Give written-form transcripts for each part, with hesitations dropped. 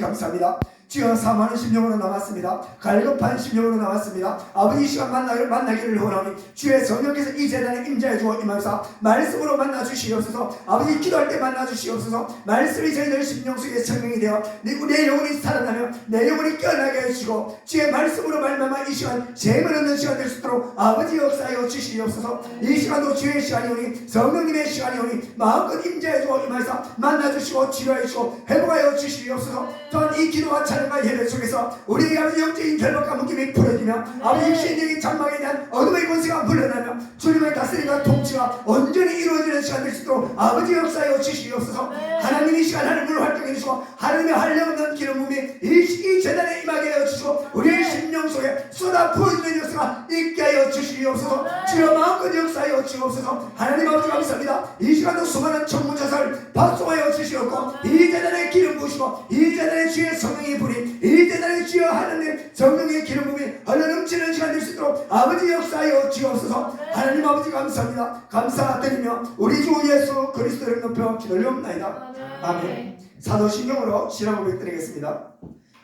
감사합니다. 주여 사모하는 심령으로 남았습니다. 갈급한 심령으로 남았습니다. 아버지 이 시간 만나기를 원하니 주의 성령께서 이 재단에 임재해 주어 임하사 말씀으로 만나 주시옵소서. 아버지 기도할 때 만나 주시옵소서. 말씀이 저희들 심령 속에 생명이 되어 내 영혼이 살아나며 내 영혼이 깨어나게 해주시고 주의 말씀으로 말미암아 이 시간 재물 얻는 시간 될 수 있도록 아버지 역사하여 주시옵소서. 이 시간도 주의 시간이 오니 성령님의 시간이 오니 마음껏 임재해 주어 임하사 만나 주시고 치료해 주시고 회복하여 주시옵소서. 또한 이 기도와 찬양과 예배 속에서 우리의 아버지 영적인 결박과 묶임이 풀어지며 아버지 신령의 장막에 대한 어둠의 권세가 물러나며 주님의 다스림과 통치가 온전히 이루어지는 시간 될 수 있도록 아버지 역사하여 주시옵소서. 하나님이 시간 하늘을 활동해 주시고 하나님의 한량없는 기름 부음이 이 재단에 임하게 하여 주시고 우리의 심령 속에 쏟아 부어지는 역사가 있게 하여 주시옵소서. 주여 마음껏 역사하여 주옵소서. 하나님 아버지 감사합니다. 이 시간도 수많은 천문자살 박수하여 주시옵고 이 재단에 기름 부으시고 이 재단에 주의 성령이 부린 이 재단에 주여 하나님 성령의 기름 부음이 흘러넘치는 시간 될 수 있도록 아버지 역사하여 주옵소서. 하나님 아버지 감사합니다. 감사드리며 우리 주 예수 그리스도를 높여 기도하옵나이다. 아멘. 사도신경으로 신앙 고백드리겠습니다.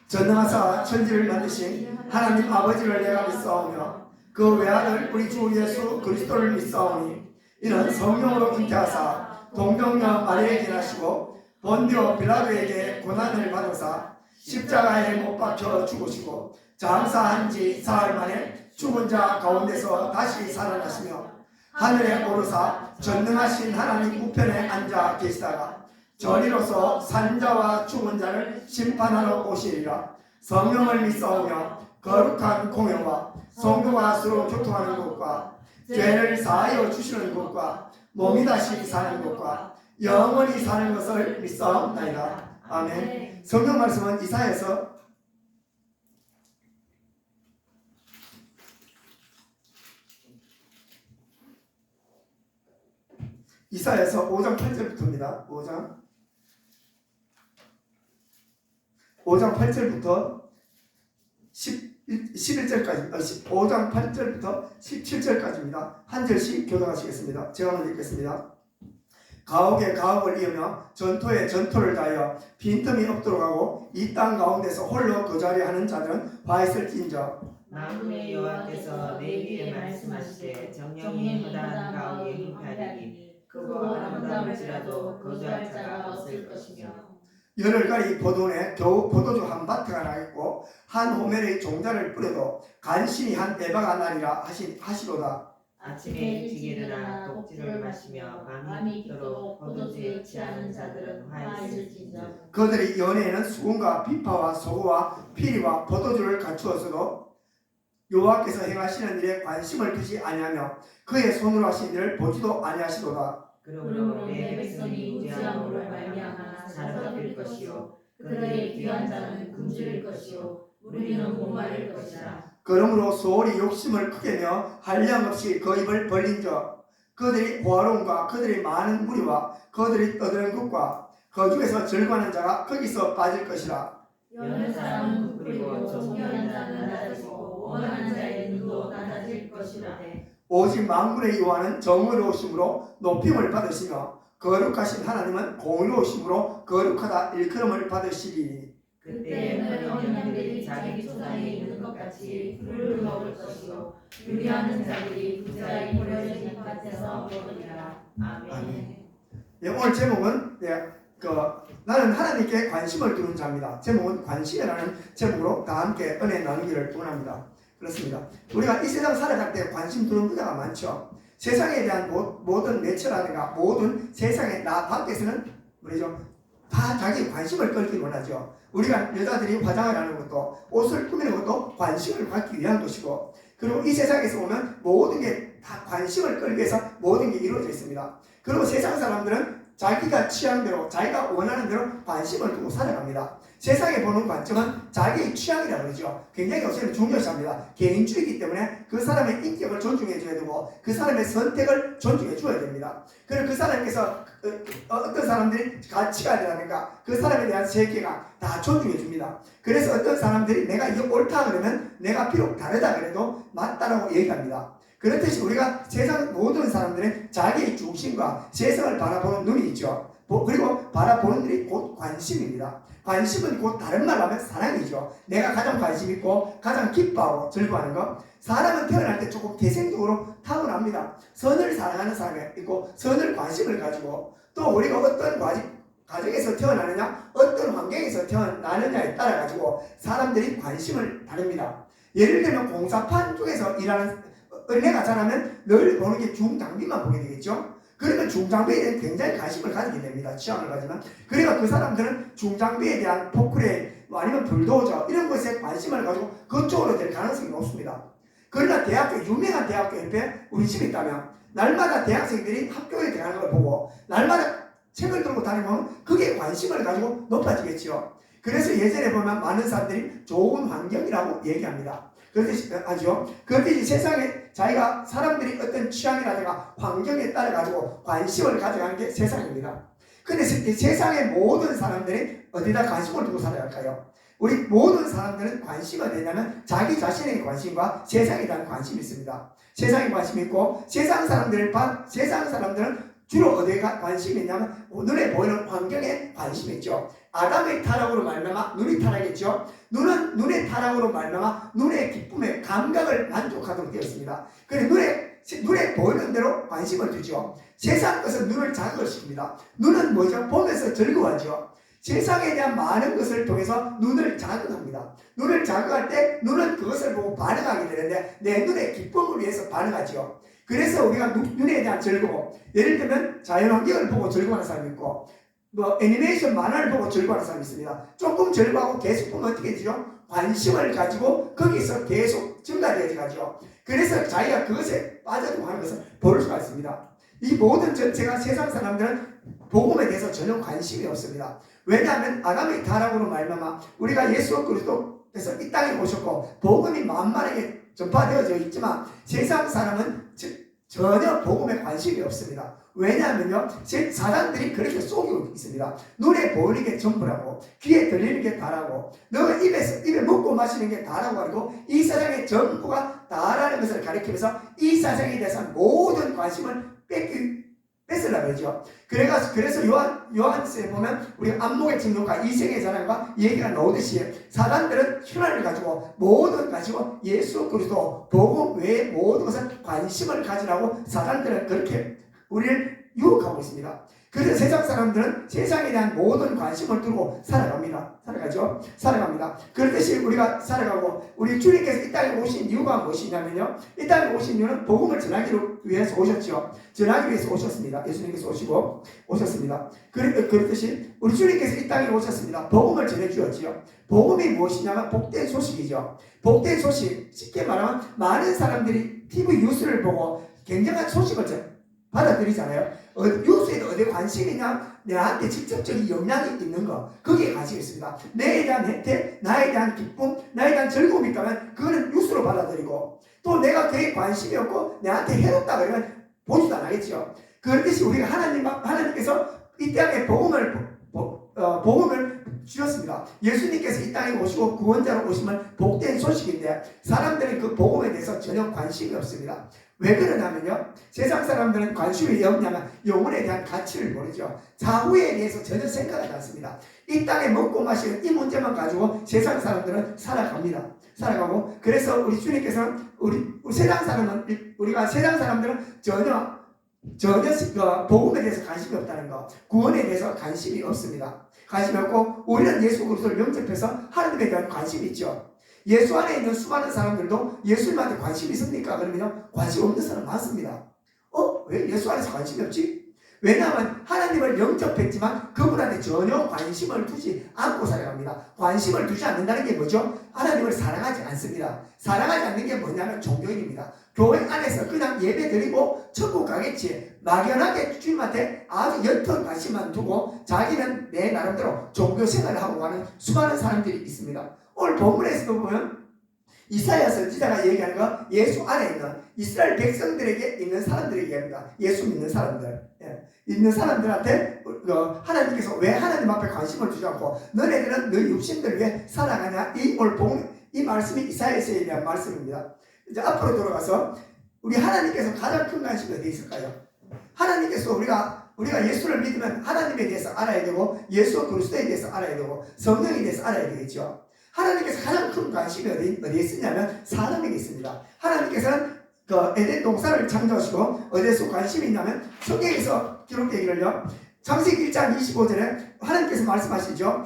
전능하사 천지를 만드신 하나님 아버지를 내가 믿사오며 그 외아들 우리 주 예수 그리스도를 믿사오니 이는 성령으로 잉태하사 동정녀 마리아에게 나시고 본디오 빌라도에게 고난을 받으사 십자가에 못 박혀 죽으시고 장사한 지 사흘 만에 죽은 자 가운데서 다시 살아나시며 하늘에 오르사 전능하신 하나님 우편에 앉아 계시다가 저리로서 산자와 죽은 자를 심판하러 오시리라. 성령을 믿사오며 거룩한 공회와 성도가 서로 교통하는 것과 죄를 사하여 주시는 것과 몸이 다시 사는 것과 영원히 사는 것을 믿사옵나이다. 아멘. 성경 말씀은 이사야서 5장 8절부터입니다. 5장 8절부터 11절까지 5장 8절부터 17절까지입니다. 한 절씩 교독하시겠습니다. 제가 먼저 읽겠습니다. 가옥에 가옥을 이으며 전토에 전토를 다하여 빈틈이 없도록 하고 이 땅 가운데서 홀로 거자리 하는 자들은 화 있을진저 만군의 여호와께서 내게 말씀하시되 정령이 허다한 가옥에 행하리니 그거 아름다울지라도 거주할 자가 없을 것이며 열흘까지 포도원에 겨우 포도주 한 밭가 나겠고 한 호멜의 종자를 뿌려도 간신히 한 에바가 나리라 하시로다. 아침에 일찍 일어나 독주를 마시며 밤이 깊도록 포도주에 취하는 자들은 화 있을진저 그들의 연애에는 수금과 비파와 소고와 피리와 포도주를 갖추었어도 여호와께서 행하시는 일에 관심을 두지 아니하며 그의 손으로 하신 일을 보지도 아니하시도다. 그러므로 내 백성이 무지함으로 말미암아 사로잡힐 것이요 그들의 귀한 자는 굶주릴 것이요 우리는 목마를 것이라. 그러므로 소홀히 욕심을 크게 내어 한량없이 그 입을 벌린저 그들이 호화로움과 그들의 많은 무리와 그들이 떠드는 것과 그 중에서 즐거워하는 자가 거기서 빠질 것이라. 여는 사람은 부풀리고 존귀한 자는 낮아지고 원하는 자의 눈도 낮아질 것이라. 오직 만군의 여호와는 정의로우심으로 높임을 받으시며 거룩하신 하나님은 공의로우심으로 거룩하다 일컬음을 받으시리니 그때 어린 양들이 자기 초장에 있는 것 같이 풀을 먹을 것이요 유리하는 자들이 부자의 버려진 밭에서 먹으리라. 아멘. 예, 오늘 제목은 나는 하나님께 관심을 두는 자입니다. 제목은 관심이라는 제목으로 다 함께 은혜 나누기를 원합니다. 그렇습니다. 우리가 이 세상 살아갈 때 관심 두는 분야가 많죠. 세상에 대한 모든 매체라든가 모든 세상의 나 밖에서는 우리죠 다 자기 관심을 끌기 원하죠. 우리가 여자들이 화장을 하는 것도 옷을 꾸미는 것도 관심을 받기 위한 것이고 그리고 이 세상에서 보면 모든 게 다 관심을 끌기 위해서 모든 게 이루어져 있습니다. 그리고 세상 사람들은 자기가 취향대로 자기가 원하는 대로 관심을 두고 살아갑니다. 세상에 보는 관점은 자기의 취향이라고 그러죠. 굉장히 요새는 중요시합니다. 개인주의이기 때문에 그 사람의 인격을 존중해 줘야 되고 그 사람의 선택을 존중해 줘야 됩니다. 그리고 그 사람께서 어떤 사람들이 가치관이라든가 그 사람에 대한 세계가 다 존중해 줍니다. 그래서 어떤 사람들이 내가 이게 옳다 그러면 내가 비록 다르다 그래도 맞다라고 얘기합니다. 그렇듯이 우리가 세상 모든 사람들은 자기의 중심과 세상을 바라보는 눈이 있죠. 그리고 바라보는 일이 곧 관심입니다. 관심은 곧 다른 말로 하면 사랑이죠. 내가 가장 관심 있고 가장 기뻐하고 즐거워하는 것. 사람은 태어날 때 조금 태생적으로 타고납니다. 선을 사랑하는 사람이 있고 선을 관심을 가지고 또 우리가 어떤 가정에서 태어나느냐 어떤 환경에서 태어나느냐에 따라 가지고 사람들이 관심을 다릅니다. 예를 들면 공사판 쪽에서 일하는 은혜가 잘하면 늘 보는 게 중장비만 보게 되겠죠. 그러면 중장비에 대해 굉장히 관심을 가지게 됩니다. 취향을 가지면. 그러니까 그 사람들은 중장비에 대한 포크레인 아니면 불도저 이런 것에 관심을 가지고 그쪽으로 될 가능성이 높습니다. 그러나 유명한 대학교 옆에 우리 집이 있다면 날마다 대학생들이 학교에 들어가는 걸 보고 날마다 책을 들고 다니면 그게 관심을 가지고 높아지겠죠. 그래서 예전에 보면 많은 사람들이 좋은 환경이라고 얘기합니다. 그렇듯이 하죠. 그렇듯이 세상에 자기가 사람들이 어떤 취향이라든가 환경에 따라 가지고 관심을 가져가는 게 세상입니다. 근데 세상의 모든 사람들이 어디다 관심을 두고 살아갈까요? 우리 모든 사람들은 관심이 어디냐면 자기 자신의 관심과 세상에 대한 관심이 있습니다. 세상에 관심이 있고 세상 사람들은 주로 어디에 관심이 있냐면 눈에 보이는 환경에 관심이 있죠. 아담의 타락으로 말미암아 눈이 타락했죠. 눈은 눈의 타락으로 말미암아 눈의 기쁨의 감각을 만족하도록 되었습니다. 그래서 눈에 보이는 대로 관심을 두죠. 세상 것은 눈을 자극을 시킵니다. 눈은 뭐죠? 보면서 즐거워하죠. 세상에 대한 많은 것을 통해서 눈을 자극합니다. 눈을 자극할 때 눈은 그것을 보고 반응하게 되는데 내 눈의 기쁨을 위해서 반응하죠. 그래서 우리가 눈에 대한 즐거움, 예를 들면 자연환경을 보고 즐거워하는 사람이 있고 애니메이션 만화를 보고 즐거워하는 사람이 있습니다. 조금 즐거워하고 계속 보면 어떻게 되죠? 관심을 가지고 거기서 계속 증가되어 가죠. 그래서 자기가 그것에 빠져들고 하는 것을 볼 수가 있습니다. 이 모든 전체가 세상 사람들은 복음에 대해서 전혀 관심이 없습니다. 왜냐하면 아담의 타락으로 말미암아 우리가 예수 그리스도께서 이 땅에 오셨고 복음이 만만하게 전파되어져 있지만 세상 사람은 전혀 복음에 관심이 없습니다. 왜냐하면요 사단들이 그렇게 속이고 있습니다. 눈에 보이는 게 전부라고 귀에 들리는 게 다라고 너가 입에 먹고 마시는 게 다라고 하고 이 세상의 전부가 다라는 것을 가리키면서 이 세상에 대해서 모든 관심을 뺏으려고 하죠. 그래서 요한서에 보면 우리 안목의 증명과 이생의 자랑과 얘기가 나오듯이 사람들은 혈안을 가지고 모든 가지고 예수 그리스도 복음 외에 모든 것을 관심을 가지라고 사람들은 그렇게 우리를 유혹하고 있습니다. 그래서 세상 사람들은 세상에 대한 모든 관심을 두고 살아갑니다. 그렇듯이 우리가 살아가고 우리 주님께서 이 땅에 오신 이유가 무엇이냐면요. 이 땅에 오신 이유는 복음을 전하기 위해서 오셨죠. 전하기 위해서 오셨습니다. 예수님께서 오셨습니다. 그렇듯이 우리 주님께서 이 땅에 오셨습니다. 복음을 전해주었지요. 복음이 무엇이냐면 복된 소식이죠. 복된 소식, 쉽게 말하면 많은 사람들이 TV 뉴스를 보고 굉장한 소식을 받아들이잖아요. 뉴스에 어디에 관심이 있냐? 내한테 직접적인 영향이 있는 거, 거기에 관심이 있습니다. 내에 대한 혜택, 나에 대한 기쁨, 나에 대한 즐거움이 있다면 그거는 뉴스로 받아들이고 또 내가 그에 관심이 없고 내한테 해롭다 그러면 보지도 안 하겠죠. 그렇듯이 우리가 하나님께서 이 땅에 복음을 주셨습니다. 예수님께서 이 땅에 오시고 구원자로 오시면 복된 소식인데 사람들은 그 복음에 대해서 전혀 관심이 없습니다. 왜 그러냐면요. 세상 사람들은 관심이 없냐면 영혼에 대한 가치를 모르죠. 차후에 대해서 전혀 생각하지 않습니다. 이 땅에 먹고 마시는 이 문제만 가지고 세상 사람들은 살아가고 그래서 우리 주님께서는 우리가 세상 사람들은 전혀 복음에 대해서 관심이 없다는 거, 구원에 대해서 관심이 없습니다. 관심이 없고 우리는 예수 그리스도를 영접해서 하나님에 대한 관심이 있죠. 예수 안에 있는 수많은 사람들도 예수님한테 관심이 있습니까? 그러면 관심 없는 사람 많습니다. 왜 예수 안에서 관심이 없지? 왜냐하면 하나님을 영접했지만 그분한테 전혀 관심을 두지 않고 살아갑니다. 관심을 두지 않는다는 게 뭐죠? 하나님을 사랑하지 않습니다. 사랑하지 않는 게 뭐냐면 종교인입니다. 교회 안에서 그냥 예배 드리고 천국 가겠지 막연하게 주님한테 아주 옅은 관심만 두고 자기는 내 나름대로 종교 생활을 하고 가는 수많은 사람들이 있습니다. 오늘 본문에서도 보면 이사야 선지자가 얘기하는 건 예수 안에 있는 이스라엘 백성들에게 있는 사람들에게 얘기합니다. 예수 믿는 사람들, 있는 사람들한테 하나님께서 왜 하나님 앞에 관심을 두지 않고 너네들은 너희 육신들 위해 살아가냐? 이 말씀이 이사야서에 대한 말씀입니다. 이제 앞으로 돌아가서 우리 하나님께서 가장 큰 관심이 어디에 있을까요? 하나님께서 우리가 우리가 예수를 믿으면 하나님에 대해서 알아야 되고 예수 그리스도에 대해서 알아야 되고 성령에 대해서 알아야 되겠죠. 하나님께서 가장 큰 관심이 어디에 있느냐면 사람에게 있습니다. 하나님께서는 그 에덴 동산을 창조하시고 어디에서 관심이 있냐면 성경에서 기록되기를요. 창세기 1장 25절에 하나님께서 말씀하시죠.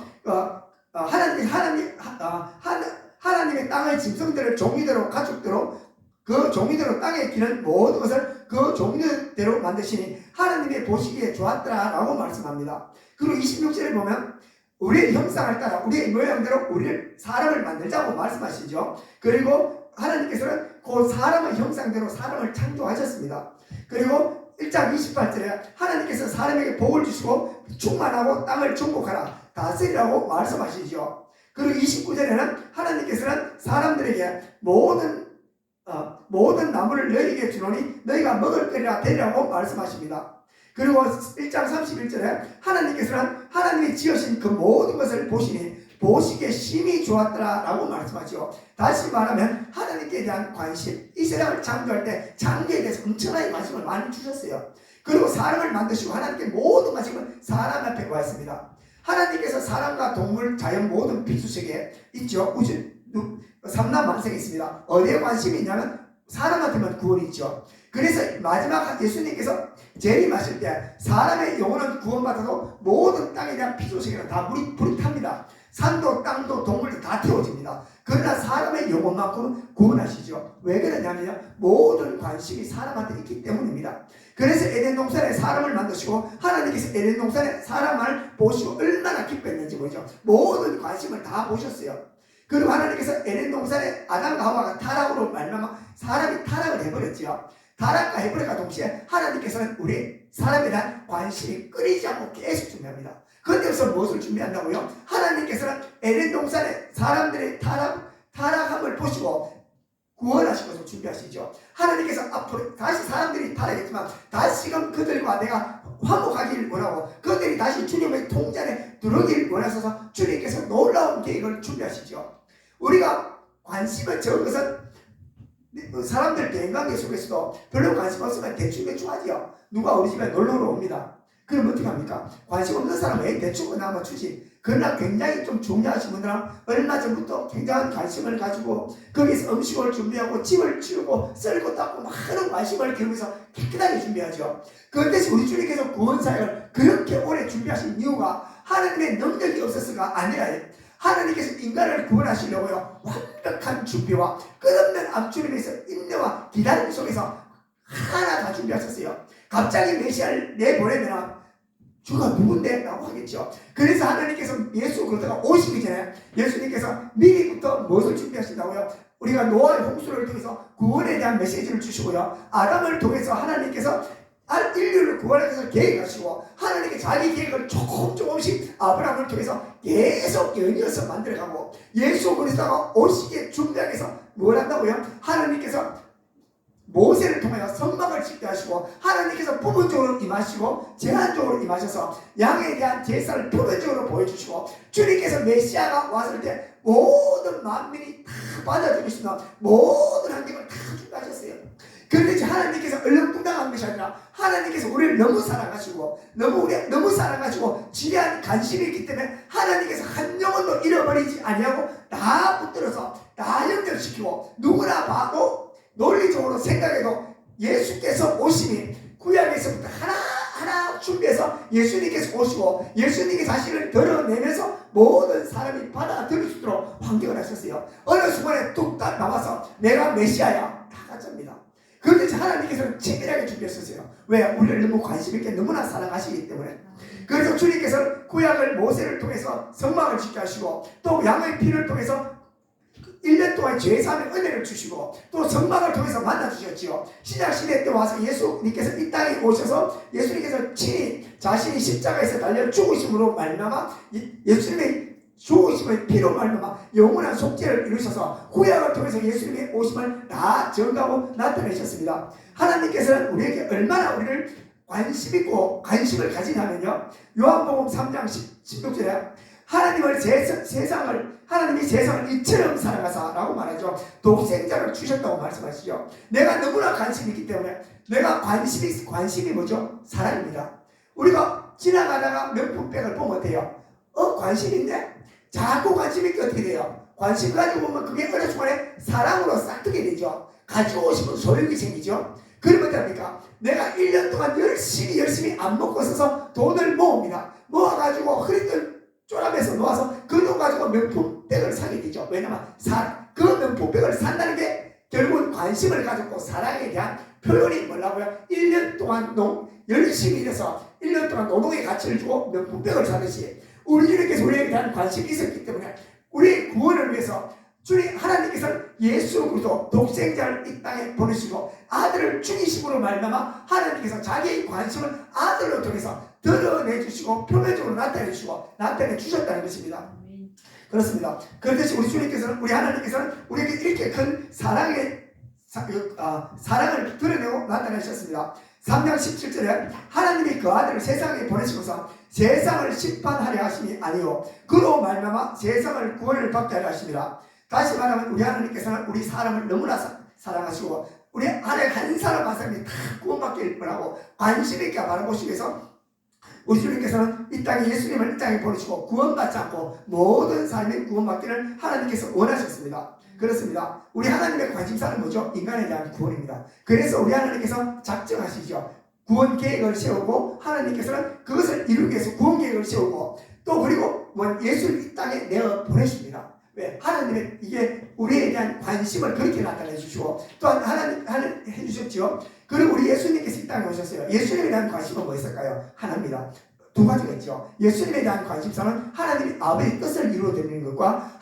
하나님의 땅의 짐승들을 종류대로 가축대로 그 종류대로 땅에 기는 모든 것을 그 종류대로 만드시니 하나님의 보시기에 좋았더라라고 말씀합니다. 그리고 26절에 보면 우리의 형상을 따라 우리의 모양대로 우리를 사람을 만들자고 말씀하시죠. 그리고 하나님께서는 그 사람의 형상대로 사람을 창조하셨습니다. 그리고 1장 28절에 하나님께서 사람에게 복을 주시고 충만하고 땅을 정복하라 다스리라고 말씀하시죠. 그리고 29절에는 하나님께서는 사람들에게 모든 나무를 너희에게 주노니 너희가 먹을 거리라 되리라고 말씀하십니다. 그리고 1장 31절에 하나님께서는 하나님이 지으신 그 모든 것을 보시니 보시기에 심히 좋았더라 라고 말씀하죠. 다시 말하면 하나님께 대한 관심, 이 세상을 창조할 때 창조에 대해서 엄청나게 관심을 많이 주셨어요. 그리고 사람을 만드시고 하나님께 모든 관심은 사람 앞에 와 있습니다. 하나님께서 사람과 동물, 자연 모든 비수세계에 있죠. 우주 삼라만상에 있습니다. 어디에 관심이 있냐면 사람한테만 구원이 있죠. 그래서 마지막 예수님께서 재림하실 때 사람의 영혼은 구원받아도 모든 땅에 대한 피조세계는 다 불이 탑니다. 산도 땅도 동물도 다 태워집니다. 그러나 사람의 영혼만큼은 구원하시죠. 왜 그러냐면 모든 관심이 사람한테 있기 때문입니다. 그래서 에덴 동산에 사람을 만드시고 하나님께서 에덴 동산에 사람을 보시고 얼마나 기뻐했는지 보죠. 모든 관심을 다 보셨어요. 그리고 하나님께서 에덴 동산에 아담과 하와가 타락으로 말미암아 사람이 타락을 해버렸죠. 타락과 해버림과 동시에 하나님께서는 우리 사람에 대한 관심이 끊이지 않고 계속 준비합니다. 그런데서 무엇을 준비한다고요? 하나님께서는 에덴 동산에 사람들의 타락함을 보시고 구원하실 것을 준비하시죠. 하나님께서 앞으로 다시 사람들이 타락했지만 다시금 그들과 내가 화목하기를 원하고 그들이 다시 주님의 통전에 들어오기를 원하셔서 주님께서 놀라운 계획을 준비하시죠. 우리가 관심을 적은 것은 사람들 대인관계 속에서도 별로 관심 없으면 대충 하지요. 누가 우리 집에 놀러오러 옵니다. 그럼 어떻게 합니까? 관심 없는 사람은 왜 대충 나눠 주지? 그러나 굉장히 좀 중요하신 분들은 얼마 전부터 굉장한 관심을 가지고 거기서 음식을 준비하고 집을 치우고 썰고 닦고 많은 관심을 기울여서 깨끗하게 준비하죠. 그런데 우리 주님께서 구원사역을 그렇게 오래 준비하신 이유가 하나님의 능력이 없었을까? 아니라 하나님께서 인간을 구원하시려고요 완벽한 준비와 끝없는 앞주님에서 인내와 기다림 속에서 하나 다 준비하셨어요. 갑자기 메시아를 내보내면 주가 누군데? 라고 하겠죠. 그래서 하나님께서 예수 그러다가 오시기 전에 예수님께서 미리부터 무엇을 준비하신다고요? 우리가 노아의 홍수를 통해서 구원에 대한 메시지를 주시고요, 아담을 통해서 하나님께서 인류를 구원하기 위해서 계획하시고 하나님께 자기 계획을 조금씩 아브라함을 통해서 계속 연이어서 만들어가고 예수 그리스도가 오시기에 준비하기 위해서 뭘 한다고요? 하나님께서 모세를 통하여 성막을 짓게 하시고 하나님께서 부분적으로 임하시고 제한적으로 임하셔서 양에 대한 제사를 표면적으로 보여주시고 주님께서 메시아가 왔을 때 모든 만민이 다 받아들일 수 있는 모든 환경을 다 준비하셨어요. 그런데 하나님께서 얼렁뚱땅한 것이 아니라 하나님께서 우리를 너무 사랑하시고 너무 사랑하시고 지대한 관심이 있기 때문에 하나님께서 한 영혼도 잃어버리지 아니하고 다 붙들어서 다 연결시키고 누구나 봐도 논리적으로 생각해도 예수께서 오심이 구약에서부터 하나하나 준비해서 예수님께서 오시고 예수님의 자신을 드러내면서 모든 사람이 받아들일 수 있도록 환경을 하셨어요. 어느 순간에 뚝딱 나와서 내가 메시아야 다 가짜입니다. 그런데 하나님께서는 치밀하게 준비했었어요. 왜? 우리를 너무 관심 있게 너무나 사랑하시기 때문에. 그래서 주님께서 구약을 모세를 통해서 성막을 짓게 하시고 또 양의 피를 통해서 1년 동안 죄사함의 은혜를 주시고 또 성막을 통해서 만나주셨지요. 신약시대 때 와서 예수님께서 이 땅에 오셔서 예수님께서 친히 자신이 십자가에서 달려 죽으심으로 말미암아 예수님의 죽으심의 피로 말미암아 영원한 속죄를 이루셔서 구약을 통해서 예수님의 오심을 다 증거하고 나타내셨습니다. 하나님께서는 우리에게 얼마나 우리를 관심 있고 관심을 가지냐면요, 요한복음 3장 16절에 하나님이 세상을 이처럼 사랑하사라고 말하죠. 독생자를 주셨다고 말씀하시죠. 내가 너무나 관심이 있기 때문에 내가 관심이 뭐죠? 사랑입니다. 우리가 지나가다가 명품백을 보면 어때요? 관심 있네? 자꾸 관심 있게 어떻게 돼요? 관심 가지고 보면 그게 어느 순간에 사랑으로 싹트게 되죠. 가지고 싶은 소욕이 생기죠. 그러면 됩니까? 내가 1년 동안 열심히 안 먹고 있어서 돈을 모읍니다. 모아가지고 허리들 쪼라매서 놓아서 그 돈 가지고 명품백을 사게 되죠. 왜냐면 그 명품백을 산다는 게 결국은 관심을 가졌고 사랑에 대한 표현이 뭐라고요? 1년 동안 열심히 일해서 1년 동안 노동의 가치를 주고 명품백을 사듯이 우리 주님께서 우리에 대한 관심이 있었기 때문에 우리 구원을 위해서 주님 하나님께서는 예수 그리스도 독생자를 이 땅에 보내시고 아들을 죽이심으로 말미암아 하나님께서 자기의 관심을 아들로 통해서 드러내 주시고 표면적으로 나타내 주시고 나타내 주셨다는 것입니다. 그렇습니다. 그렇듯이 우리 주님께서는 우리 하나님께서는 우리에게 이렇게 큰 사랑을 드러내고 나타내셨습니다. 3장 17절에 하나님이 그 아들을 세상에 보내시고서 세상을 심판하려 하심이 아니요 그로 말미암아 세상을 구원을 받게 하려 하심이라. 다시 말하면 우리 하나님께서는 우리 사람을 너무나 사랑하시고 우리 안에 한 사람 한 사람이 다 구원받길 바라고 관심 있게 바라보시기 위해서 우리 주님께서는 이 땅에 예수님을 이 땅에 보내시고 구원받지 않고 모든 삶이 구원받기를 하나님께서 원하셨습니다. 그렇습니다. 우리 하나님의 관심사는 뭐죠? 인간에 대한 구원입니다. 그래서 우리 하나님께서 작정하시죠. 구원 계획을 세우고 하나님께서는 그것을 이루기 위해서 구원 계획을 세우고 또 그리고 예수를 이 땅에 내어 보내십니다. 왜? 하나님의 이게 우리에 대한 관심을 그렇게 나타내 주시고 또한 하나님 해주셨죠. 그리고 우리 예수님께서 이 땅에 오셨어요. 예수님에 대한 관심은 뭐였을까요? 하나입니다. 두 가지가 있죠. 예수님에 대한 관심사는 하나님이 아버지의 뜻을 이루어드리는 것과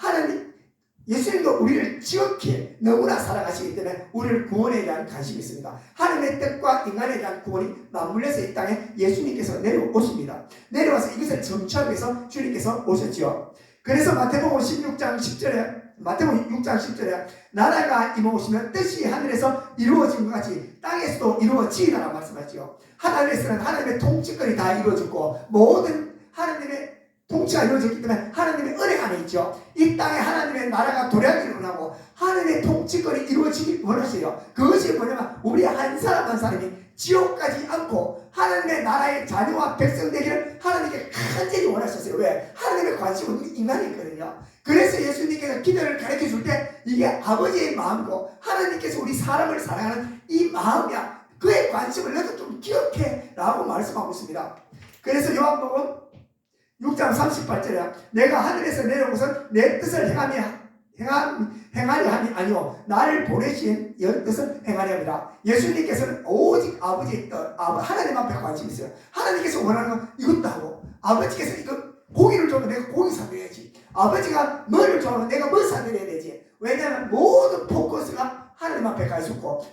예수님도 우리를 지극히 너무나 사랑하시기 때문에 우리를 구원에 대한 관심이 있습니다. 하나님의 뜻과 인간에 대한 구원이 맞물려서 이 땅에 예수님께서 내려오십니다. 내려와서 이것을 정취하기 위해서 주님께서 오셨죠. 그래서 마태복음 6장 10절에 나라가 임하오시면 뜻이 하늘에서 이루어진 것 같이 땅에서도 이루어지리라 말씀하지요. 하늘에서는 하나님의 통치권이 다 이루어졌고 모든 하나님의 통치가 이루어졌기 때문에 하나님의 은혜 안에 있죠. 이 땅에 하나님의 나라가 도래하기를 원하고 하나님의 통치권이 이루어지길 원하세요. 그것이 뭐냐면 우리 한 사람 한 사람이 지옥 가지 않고 하나님의 나라의 자녀와 백성 되기를 하나님께 간절히 원하셨어요. 왜? 하나님의 관심은 인간이 있거든요. 그래서 예수님께서 기도를 가르쳐 줄 때 이게 아버지의 마음이고 하나님께서 우리 사람을 사랑하는 이 마음이야. 그의 관심을 너도 좀 기억해 라고 말씀하고 있습니다. 그래서 요한복음 6장 38절에 내가 하늘에서 내려오고서 내 뜻을 행하려 함이 아니오 나를 보내신 여 뜻을 행하려 합니다. 예수님께서는 오직 아버지의 뜻, 하나님 앞에 관심이 있어요. 하나님께서 원하는 건 이것도 하고 아버지께서 이거 고기를 주면 내가 고기 사드려야지. 아버지가 뭐를 주면 내가 뭘 사드려야 되지. 왜냐하면 모든 포커스가 하나님 앞에 가 있었고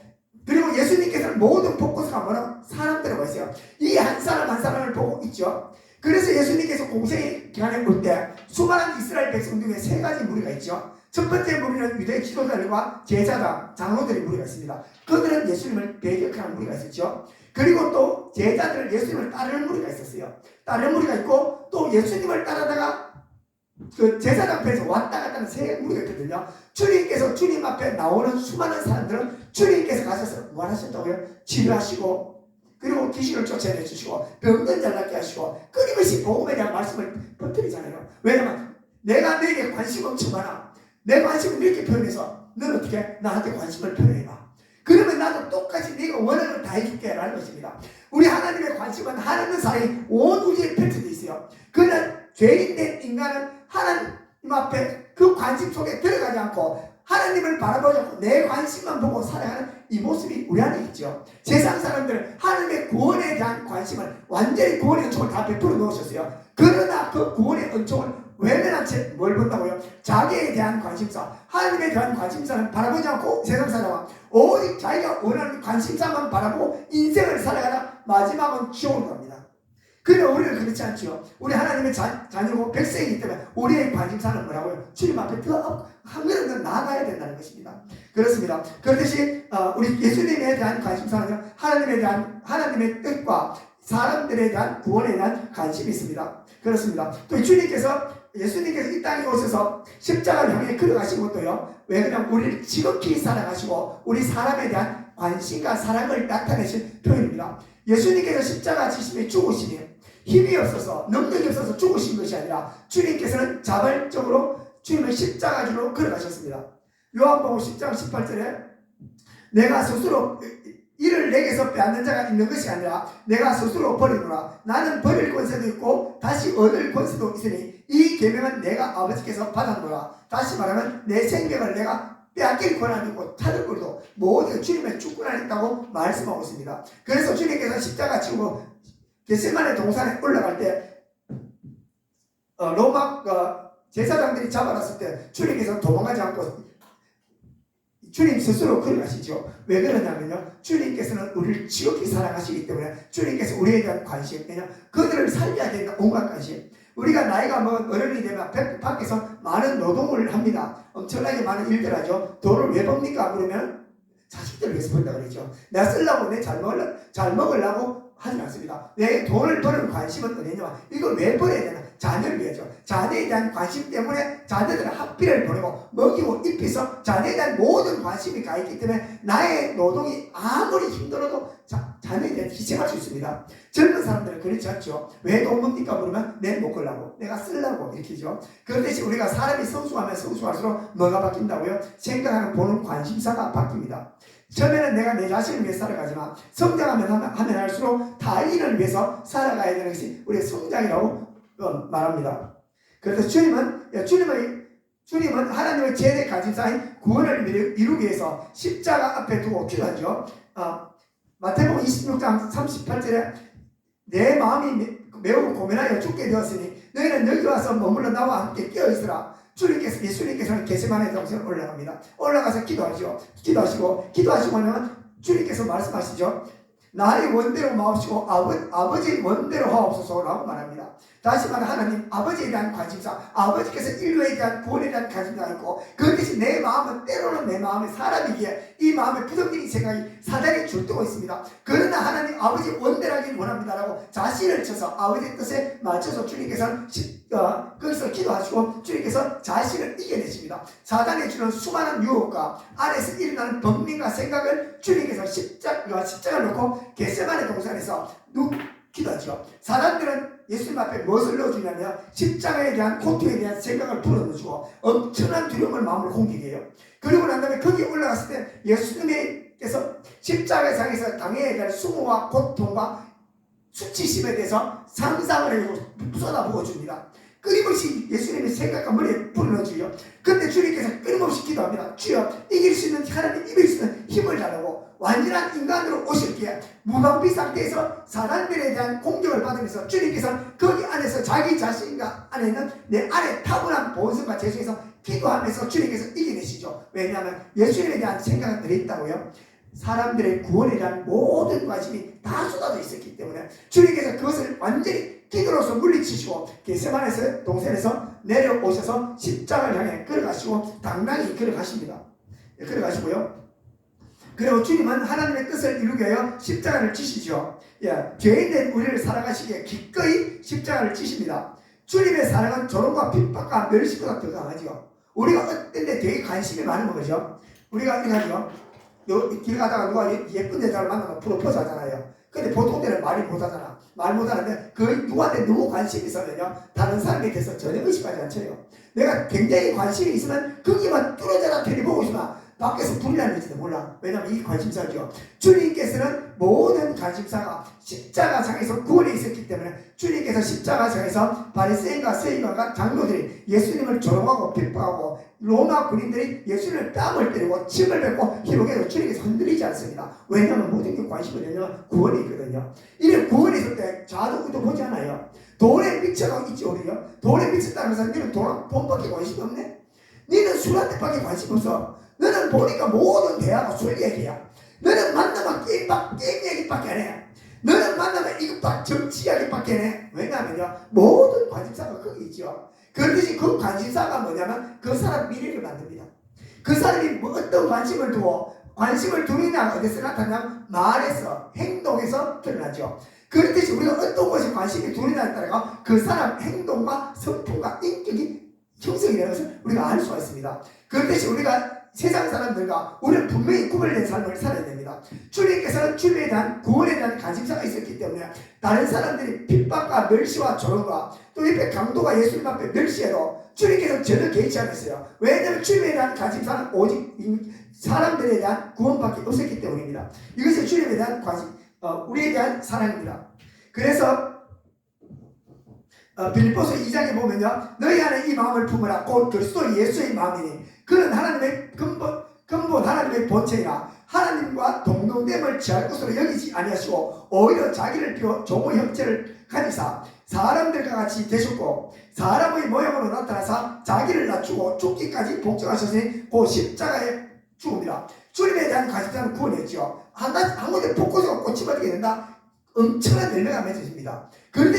그리고 예수님께서는 모든 포커스가 뭐라고 사람들에 와 있어요. 이 한 사람 한 사람을 보고 있죠. 그래서 예수님께서 공생의 기간에 올 때 수많은 이스라엘 백성 중에 세 가지 무리가 있죠. 첫 번째 무리는 유대 지도자들과 제자장, 장로들의 무리가 있습니다. 그들은 예수님을 배격하는 무리가 있었죠. 그리고 또 제자들은 예수님을 따르는 무리가 있었어요. 따르는 무리가 있고 또 예수님을 따르다가 그 제사장 앞에서 왔다 갔다 하는 세 무리가 있거든요. 주님께서 주님 앞에 나오는 수많은 사람들은 주님께서 가셔서 뭐 하셨다고요? 치료하시고 그리고 귀신을 쫓아내 주시고 병든 자 낫게 하시고 끊임없이 복음에 대한 말씀을 퍼뜨리잖아요. 왜냐면 내가 너에게 관심 엄청 많아. 내 관심을 이렇게 표현해서 너는 어떻게 나한테 관심을 표현해봐. 그러면 나도 똑같이 네가 원하는 걸 다 해줄게 라는 것입니다. 우리 하나님의 관심은 하나님 사이 온 우주에 펼쳐져 있어요. 그러나 죄인된 인간은 하나님 앞에 그 관심 속에 들어가지 않고 하나님을 바라보지 않고 내 관심만 보고 살아가는 이 모습이 우리 안에 있죠. 세상 사람들은 하나님의 구원에 대한 관심을 완전히 구원의 은총을 다 베풀어 놓으셨어요. 그러나 그 구원의 은총을 외면한 채 뭘 본다고요? 자기에 대한 관심사, 하나님에 대한 관심사는 바라보지 않고 세상 살아와 오직 자기가 원하는 관심사만 바라보고 인생을 살아가다 마지막은 지옥으로 갑니다. 그러나 우리는 그렇지 않죠. 우리 하나님의 자녀고 백성이기 때문에 우리의 관심사는 뭐라고요? 주님 앞에 한 걸음 더 나아가야 된다는 것입니다. 그렇습니다. 그렇듯이 우리 예수님에 대한 관심사는 하나님의 뜻과 사람들에 대한 구원에 대한 관심이 있습니다. 그렇습니다. 또 예수님께서 이 땅에 오셔서 십자가를 향해 걸어가신 것도요. 왜 그냥 우리를 지극히 사랑하시고 우리 사람에 대한 관심과 사랑을 나타내신 표현입니다. 예수님께서 십자가 지심에 죽으시니 힘이 없어서 능력이 없어서 죽으신 것이 아니라 주님께서는 자발적으로 주님의 십자가지로 걸어가셨습니다. 요한복음 10장 18절에 내가 스스로 이를 내게서 빼앗는 자가 있는 것이 아니라 내가 스스로 버리노라. 나는 버릴 권세도 있고 다시 얻을 권세도 있으니 이 계명은 내가 아버지께서 받았노라. 다시 말하면 내 생명을 내가 빼앗길 권한이 있고 찾을 것도 모두 주님의 주권 안에 있다고 말씀하고 있습니다. 그래서 주님께서 십자가 지고 겟세마네 동산에 올라갈 때 로마 제사장들이 잡아놨을 때 주님께서 도망가지 않고 주님 스스로 걸어가시죠. 왜 그러냐면요, 주님께서는 우리를 지극히 사랑하시기 때문에 주님께서 우리에 대한 관심, 왜냐 그들을 살려야 된다 온갖 관심. 우리가 나이가 먹은 어른이 되면 밖에서 많은 노동을 합니다. 엄청나게 많은 일들 하죠. 돈을 왜 법니까? 그러면 자식들을 위해서 번다 그러죠. 내가 쓰려고 내 잘 먹으려고 하지 않습니다. 내 돈을 버는 관심은 어디냐면 이걸 왜 버려야 되나? 자녀를 위해서. 자녀에 대한 관심 때문에 자녀들은 학비를 보내고 먹이고 입혀서 자녀에 대한 모든 관심이 가 있기 때문에 나의 노동이 아무리 힘들어도 자녀에 대한 희생할 수 있습니다. 젊은 사람들은 그렇지 않죠. 왜 돈 뭡니까? 그러면 내 먹으려고, 내가 쓰려고 이렇게죠. 그런데 우리가 사람이 성숙하면 성숙할수록 뭐가 바뀐다고요? 생각하는 보는 관심사가 바뀝니다. 처음에는 내가 내 자신을 위해 살아가지만 성장하면 할수록 타인을 위해서 살아가야 되는 것이 우리의 성장이라고 말합니다. 그래서 주님은 하나님의 최대 관심사인 구원을 이루기 위해서 십자가 앞에 두고 기도하죠. 마태복음 26장 38절에 내 마음이 매우 고민하여 죽게 되었으니 너희는 여기 와서 머물러 나와 함께 깨어있으라. 예수님께서는 겟세마네 동산에 올라갑니다. 올라가서 기도하시고는 주님께서 말씀하시죠. 나의 원대로 마옵시고 아버지 원대로 하옵소서라고 말합니다. 다시 말해 하나님 아버지에 대한 관심사, 아버지께서 인류에 대한 구원에 대한 관심사가 있고 그 대신 내 마음은 때로는 내 마음이 사람이기에 이 마음에 부정적인 생각이 사단이 줄뜨고 있습니다. 그러나 하나님 아버지 원대라길 원합니다라고 자신을 쳐서 아버지의 뜻에 맞춰서 주님께서는 거기서 기도하시고 주님께서 자신을 이겨내십니다. 사단이 주는 수많은 유혹과 안에서 일어나는 번민과 생각을 주님께서 십자가를 놓고 겟세마네 동산에서 기도하죠. 사람들은 예수님 앞에 무엇을 넣어주냐면 십자가에 대한 고통에 대한 생각을 불어넣어주고 엄청난 두려움을 마음을 공기게 해요. 그리고 난 다음에 거기 올라갔을 때 예수님께서 십자가상에서 당해야 될 수모와 고통과 수치심에 대해서 상상을 해주고 쏟아부어 줍니다. 끊임없이 예수님의 생각과 머리에 불어넣어주죠. 그런데 주님께서 끊임없이 기도합니다. 주여 이길 수 있는 하나님 이길 수 있는 힘을 달라고 완전한 인간으로 오실기에 무방비 상태에서 사람들에 대한 공격을 받으면서 주님께서 거기 안에서 자기 자신과 안에 있는 내 안에 타고난 본성과 재수에서 기도하면서 주님께서 이겨내시죠. 왜냐하면 예수님에 대한 생각은 들어있다고요. 사람들의 구원에 대한 모든 관심이 다 쏟아져 있었기 때문에 주님께서 그것을 완전히 기도로서 물리치시고 겟세마네 동산에서 내려오셔서 십자가를 향해 걸어가시고 당당히 걸어가십니다. 걸어가시고요. 그리고 주님은 하나님의 뜻을 이루게 하여 십자가를 지시죠. 죄인된 우리를 사랑하시기에 기꺼이 십자가를 지십니다. 주님의 사랑은 조롱과 핍박과 멸시보다 더 강하죠. 우리가 어떤 데 되게 관심이 많은 거죠. 우리가 이렇게 하죠. 길 가다가 누가 예쁜 여자를 만나면 프로포즈 하잖아요. 근데 보통 때는 말이 못하잖아. 말 못하는데 그 누구한테 너무 관심이 있으면요 다른 사람에 대해서 전혀 의식하지 않죠. 내가 굉장히 관심이 있으면 거기만 뚫어져라 tele보고 있으면 밖에서 불이 날지도 몰라. 왜냐하면 이 관심사죠. 주님께서는 모든 관심사가 십자가상에서 구원에 있었기 때문에 주님께서 십자가상에서 바리새인과 서기관과 장로들이 예수님을 조롱하고 비판하고 로마 군인들이 예수님을 뺨을 때리고 침을 뱉고 희롱해도 주님께서 흔들리지 않습니다. 왜냐하면 모든 게 관심이 되면 구원이 있거든요. 이런 구원이 있을 때 좌도 우도 보지 않아요. 돈에 미쳐가고 있지 우리요. 돈에 미쳤다면서 너는 돈밖에 관심이 없네. 너는 술한테 밖에 관심 없어. 너는 보니까 모든 대화가 술 얘기야. 너는 만나면 게임 얘기밖에 안 해. 너는 만나면 이것밖에 정치 이야기밖에 안 해. 왜냐하면요 모든 관심사가 거기 있죠. 그렇듯이 그 관심사가 뭐냐면 그 사람 미래를 만듭니다. 그 사람이 어떤 관심을 두느냐 어디서 나타나냐면 말에서 행동에서 드러나죠. 그렇듯이 우리가 어떤 것에 관심이 두느냐에 따라 그 사람 행동과 성품과 인격이 형성이 되는 것을 우리가 알 수가 있습니다. 그렇듯이 우리가 세상 사람들과 우리는 분명히 구별된 삶을 살아야 됩니다. 주님께서는 주님에 대한 구원에 대한 관심사가 있었기 때문에 다른 사람들이 핍박과 멸시와 조롱과 또 옆에 강도가 예수님 앞에 멸시해도 주님께서 전혀 개의치 않았어요. 왜냐하면 주님에 대한 관심사는 오직 사람들에 대한 구원밖에 없었기 때문입니다. 이것이 주님에 대한 관심, 우리에 대한 사랑입니다. 그래서 빌립보서 2장에 보면요, 너희 안에 이 마음을 품으라 곧 그리스도 예수의 마음이니 그는 하나님의 근본 하나님의 본체이라 하나님과 동등됨을 취할 것으로 여기지 아니하시고 오히려 자기를 비워 종의 형체를 가지사 사람들과 같이 되셨고 사람의 모양으로 나타나사 자기를 낮추고 죽기까지 복종하셨으니 그 십자가에 죽음이라. 주님에 대한 관심사는 구원이었죠. 한 곳에 포커스가 꽂히게 된다. 엄청난 열매가 맺어집니다. 그런데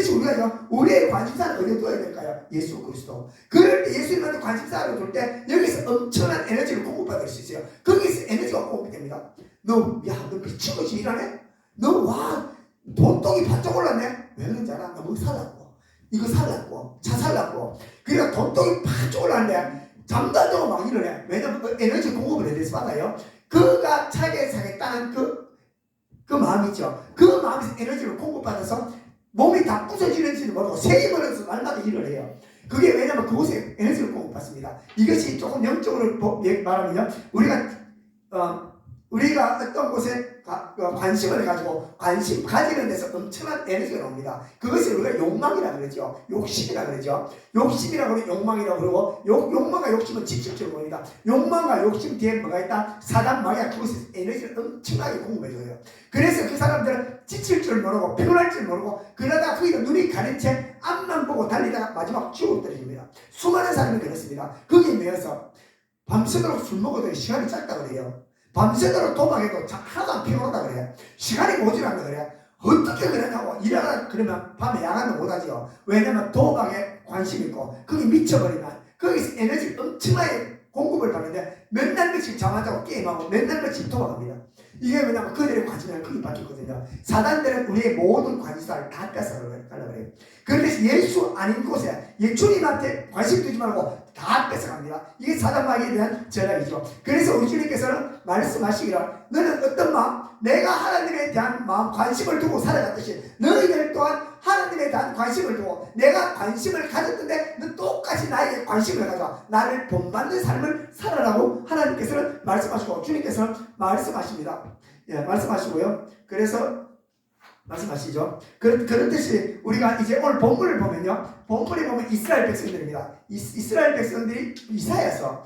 우리의 관심사는 어디에 둬야 될까요? 예수 그리스도. 그럴 때 예수님한테 관심사를 둘 때 여기서 엄청난 에너지를 공급받을 수 있어요. 거기서 에너지가 공급됩니다. 너 미친 거지 일하네? 너 돈독이 반짝 올랐네? 왜 그런지 알아? 너 뭐 살랐고 이거 살랐고 차 살랐고 그러니까 돈독이 반짝 올랐는데 잠도 안 자고 막 이러네. 왜냐면 그 에너지 공급을 해서 받아요. 그가 차게 사겠다는 그 마음이 있죠. 그 마음에서 에너지를 공급받아서 몸이 다 부서지는지도 모르고 세게 벌어서 날마다 일을 해요. 그게 왜냐면 그곳에 에너지를 공급받습니다. 이것이 조금 영적으로 말하면요, 우리가 어떤 곳에 관심을 가지고 관심 가지는 데서 엄청난 에너지가 나옵니다. 그것을 우리가 욕망이라고 그러죠. 욕심이라고 그러죠. 욕심이라고 그러고 욕망이라고 그러고 욕망과 욕심은 직접적으로 봅니다. 욕망과 욕심 뒤에 뭐가 있다? 사단 마귀가 그것에서 에너지를 엄청나게 공급해줘요. 그래서 그 사람들은 지칠 줄 모르고 피곤할 줄 모르고 그러다 거기가 눈이 가린 채 앞만 보고 달리다가 마지막 죽어 떨어집니다. 수많은 사람이 그렇습니다. 거기에 매여서 밤새도록 술 먹어도 시간이 짧다 그래요. 밤새도록 도망해도 하나도 안 피곤하다 그래. 시간이 모자란다 그래. 어떻게 그러냐고 일하라 그러면 밤에 야간도 못하죠. 왜냐면 도망에 관심 있고 거기 미쳐버리면 거기서 에너지 엄청나게 공급을 받는데 몇날 며칠 잠 안 자고 게임하고 몇날 며칠 도망갑니다. 이게 왜냐면 그들의 관심을 거기 받겠거든요. 사단들은 우리의 모든 관심사를 다 뺏어가려고 그래요. 그런데 예수 아닌 곳에 주님한테 관심 두지 말고 다 뺏어갑니다. 이게 사단 마귀에 대한 전략이죠. 그래서 우리 주님께서는 말씀하시기를 너는 어떤 마음, 내가 하나님에 대한 마음 관심을 두고 살아갔듯이 너희들 또한 하나님에 대한 관심을 두고 내가 관심을 가졌던데 너 똑같이 나에게 관심을 가져 나를 본받는 삶을 살아라고 하나님께서는 말씀하시고 주님께서는 말씀하십니다. 예, 말씀하시고요. 그래서 말씀하시죠. 그렇듯이 우리가 이제 오늘 본문을 보면요, 본문에 보면 이스라엘 백성들입니다. 이스라엘 백성들이 이사야가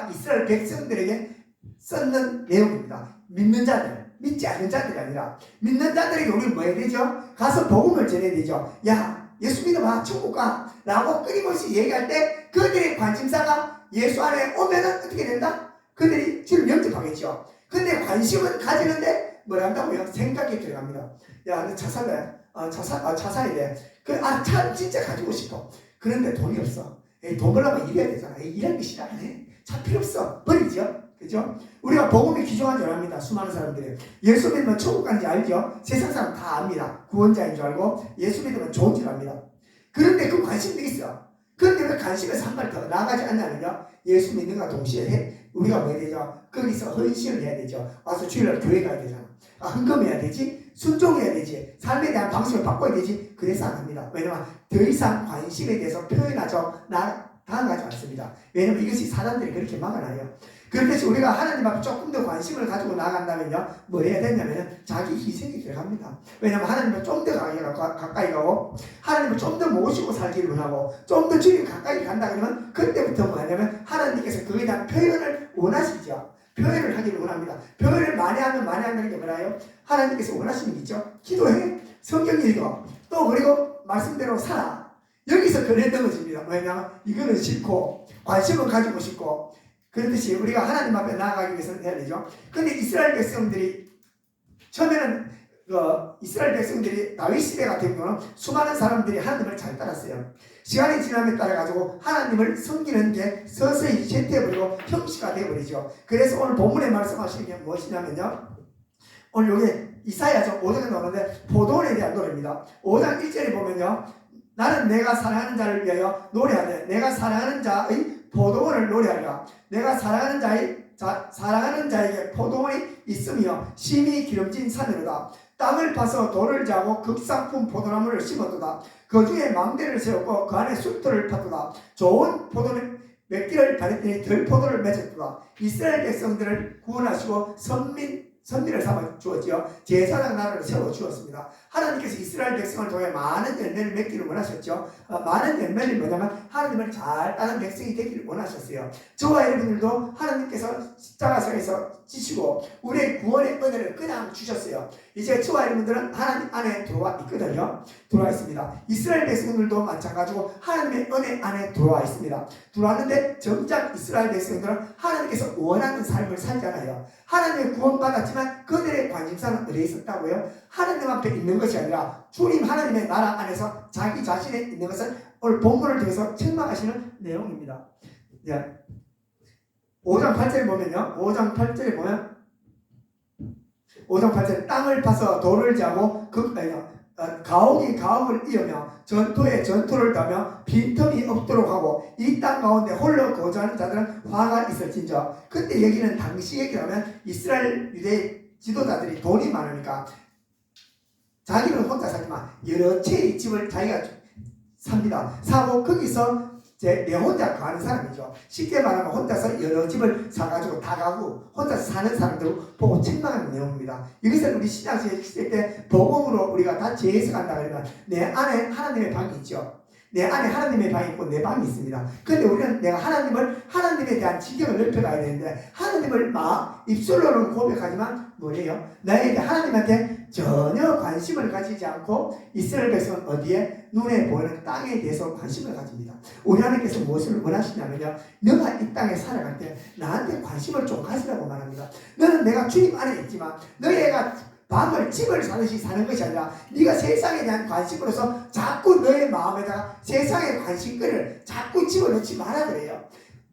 이스라엘 백성들에게 썼는 내용입니다. 믿는 자들, 믿지 않는 자들이 아니라 믿는 자들에게 우리는 뭐 해야 되죠? 가서 복음을 전해야 되죠. 야, 예수 믿어봐, 천국 가 라고 끊임없이 얘기할 때 그들의 관심사가 예수 안에 오면은 어떻게 된다? 그들이 주를 영접하겠죠. 근데 관심은 가지는데 뭘 한다고요? 생각이 들어갑니다. 야, 너 차 살래? 차 사야 돼. 차 진짜 가지고 싶어. 그런데 돈이 없어. 돈 벌려면 일해야 되잖아. 일하는 게 싫어. 안 해. 차 필요 없어. 버리죠. 그죠? 우리가 복음이 귀중한 줄 압니다. 수많은 사람들이. 예수 믿으면 천국 가는지 알죠? 세상 사람 다 압니다. 구원자인 줄 알고 예수 믿으면 좋은 줄 압니다. 그런데 그 관심도 있어. 그런데 왜 관심에서 한 발 더 나아가지 않냐면요, 예수 믿는과 동시에 우리가 뭐 해야 되죠? 거기서 헌신을 해야 되죠. 와서 주일날 교회 가야 되잖아. 헌금해야 되지, 순종해야 되지, 삶에 대한 방식을 바꿔야 되지. 그래서 안 합니다. 왜냐면 더 이상 관심에 대해서 표현하죠 다가가지 않습니다. 왜냐면 이것이 사단들이 그렇게 막아놔요. 그렇듯이 우리가 하나님 앞에 조금 더 관심을 가지고 나간다면요, 뭐 해야 되냐면 자기 희생이 들어갑니다. 왜냐면 하나님을 좀 더 가까이 가고 하나님을 좀 더 모시고 살기를 원하고 좀 더 주님 가까이 간다 그러면 그때부터 뭐 하냐면 하나님께서 그에 대한 표현을 원하시죠. 표현을 하기를 원합니다. 표현을 많이 하면 많이 한다는 게 뭐라요? 하나님께서 원하시는 게 있죠. 기도해, 성경 읽어, 또 그리고 말씀대로 살아. 여기서 그래 넘어집니다. 왜냐하면 이거는 싫고 관심을 가지고 싶고. 그렇듯이 우리가 하나님 앞에 나아가기 위해서는 해야 되죠. 근데 이스라엘 백성들이 처음에는 이스라엘 백성들이 다윗 시대 같은 경우는 수많은 사람들이 하나님을 잘 따랐어요. 시간이 지남에 따라 가지고 하나님을 섬기는 게 서서히 쇠퇴해버리고 형식화 되어버리죠. 그래서 오늘 본문에 말씀하시는 게 무엇이냐면요, 오늘 여기 이사야서 5장에 나오는데 포도원에 대한 노래입니다. 5장 1절에 보면요, 나는 내가 사랑하는 자를 위하여 노래하되 내가 사랑하는 자의 포도원을 구원을 노래하리라. 내가 사랑하는 자에게 포도원이 있으며 심히 기름진 산이로다. 땅을 파서 돌을 자고 극상품 포도나무를 심었도다. 그 중에 망대를 세웠고 그 안에 숫들을 팠도다. 좋은 포도는 맺기를 바랬더니 들포도를 맺었도다. 이스라엘 백성들을 구원하시고 선민을 삼아 주었지요. 제사장 나라를 세워 주었습니다. 하나님께서 이스라엘 백성을 통해 많은 열매를 맺기를 원하셨죠. 많은 열매는 뭐냐면 하나님을 잘 따르는 백성이 되기를 원하셨어요. 저와 여러분들도 하나님께서 십자가에서 지시고 우리의 구원의 은혜를 그냥 주셨어요. 이제 저와 여러분들은 하나님 안에 들어와 있거든요. 들어와 있습니다. 이스라엘 백성들도 마찬가지고 하나님의 은혜 안에 들어와 있습니다. 들어왔는데 정작 이스라엘 백성들은 하나님께서 원하는 삶을 살잖아요. 하나님의 구원받았지만 그들의 관심사는 어디에 있었다고요? 하나님 앞에 있는 것이 아니라 주님 하나님의 나라 안에서 자기 자신에 있는 것을 오늘 본문을 통해서 책망하시는 내용입니다. 5장 8절에 보면요. 5장 8절에 땅을 파서 돌을 자고 가옥이 가옥을 이으며 전토에 전토를 따며 빈틈이 없도록 하고 이 땅 가운데 홀로 거주하는 자들은 화가 있을진저. 그때 여기는 당시 얘기하면 이스라엘 유대 지도자들이 돈이 많으니까 자기는 혼자 살지만 여러 채의 집을 자기가 삽니다. 사고 거기서 내 혼자 가는 사람이죠. 쉽게 말하면 혼자서 여러 집을 사가지고 다가구 혼자 사는 사람들을 보고 책망하는 내용입니다. 이것을 우리 신학시에 있을 때 복음으로 우리가 다 재해석한다 그러면 내 안에 하나님의 방이 있죠. 내 안에 하나님의 방이 있고 내 방이 있습니다. 그런데 우리는 내가 하나님에 대한 지경을 넓혀가야 되는데 하나님을 입술로는 고백하지만 뭐예요? 나에게 하나님한테 전혀 관심을 가지지 않고 이스라엘 백성은 어디에? 눈에 보이는 땅에 대해서 관심을 가집니다. 우리 하나님께서 무엇을 원하시냐면요, 너가 이 땅에 살아갈 때 나한테 관심을 좀 가지라고 말합니다. 너는 내가 주님 안에 있지만 너희가 집을 사듯이 사는 것이 아니라 네가 세상에 대한 관심으로서 자꾸 너의 마음에다가 세상의 관심거리를 자꾸 집어넣지 마라 그래요.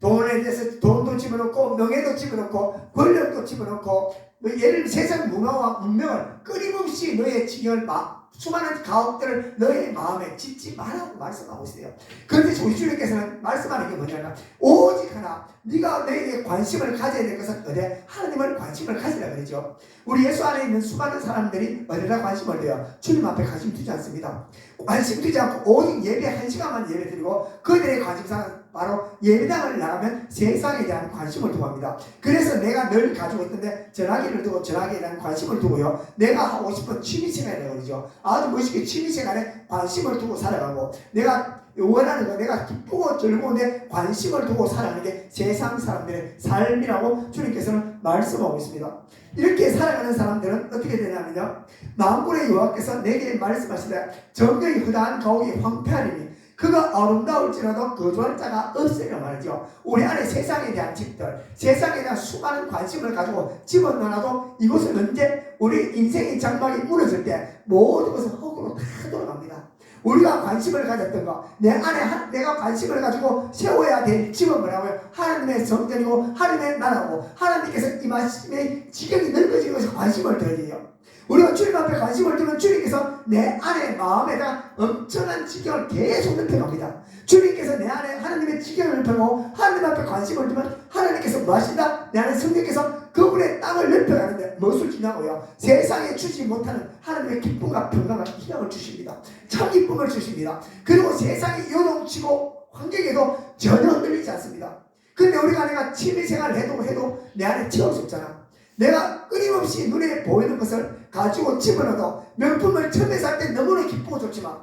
돈에 대해서 돈도 집어넣고 명예도 집어넣고 권력도 집어넣고 예를 세상 문화와 문명을 끊임없이 너의 지경을 수많은 가옥들을 너의 마음에 짓지 말라고 말씀하고 있어요. 그런데 우리 주님께서는 말씀하는 게 뭐냐면 오직 하나 네가 너에게 관심을 가져야 될 것은 어디? 하나님을 관심을 가지라 그러죠. 우리 예수 안에 있는 수많은 사람들이 어디다 관심을 둬요? 주님 앞에 관심 두지 않습니다. 관심 두지 않고 오직 예배 1시간만 예배 드리고 그들의 관심사는 바로 예배당을 나가면 세상에 대한 관심을 두고 합니다. 그래서 내가 늘 가지고 있던데 전화기를 두고 전화기에 대한 관심을 두고요. 내가 하고 싶은 취미생활이라고 그러죠. 아주 멋있게 취미생활에 관심을 두고 살아가고 내가 원하는 거 내가 기쁘고 즐거운데 관심을 두고 살아가는 게 세상 사람들의 삶이라고 주님께서는 말씀하고 있습니다. 이렇게 살아가는 사람들은 어떻게 되냐면요, 만군의 여호와께서 내게 말씀하시되 정령이 허다한 가옥이 황폐하리니 그가 아름다울지라도 거주할 자가 없으리라 말이죠. 우리 안에 세상에 대한 집들, 세상에 대한 수많은 관심을 가지고 집어넣어놔도 이곳은 언제 우리 인생의 장막이 무너질 때 모든 것은 흙으로 다 돌아갑니다. 우리가 관심을 가졌던 거, 내 안에 내가 관심을 가지고 세워야 될 집은 뭐라고요? 하나님의 성전이고 하나님의 나라고 하나님께서 이 말씀의 지경이 넓어지는 것에 관심을 둬야 돼요. 우리가 주님 앞에 관심을 두면 주님께서 내 안에 마음에다 엄청난 지경을 계속 넓혀갑니다. 주님께서 내 안에 하나님의 지경을 넓혀고 하나님 앞에 관심을 두면 하나님께서 뭐 하신다? 내 안에 성령께서 그분의 땅을 넓혀가는데 무엇을 주냐고요? 세상에 주지 못하는 하나님의 기쁨과 평강과 희락을 주십니다. 참 기쁨을 주십니다. 그리고 세상이 요동치고 환경에도 전혀 흔들리지 않습니다. 근데 우리가 내가 취미생활을 해도 내 안에 채울 수 없잖아. 내가 끊임없이 눈에 보이는 것을 가지고 집어넣어도 명품을 처음에 살 때 너무나 기쁘고 좋지만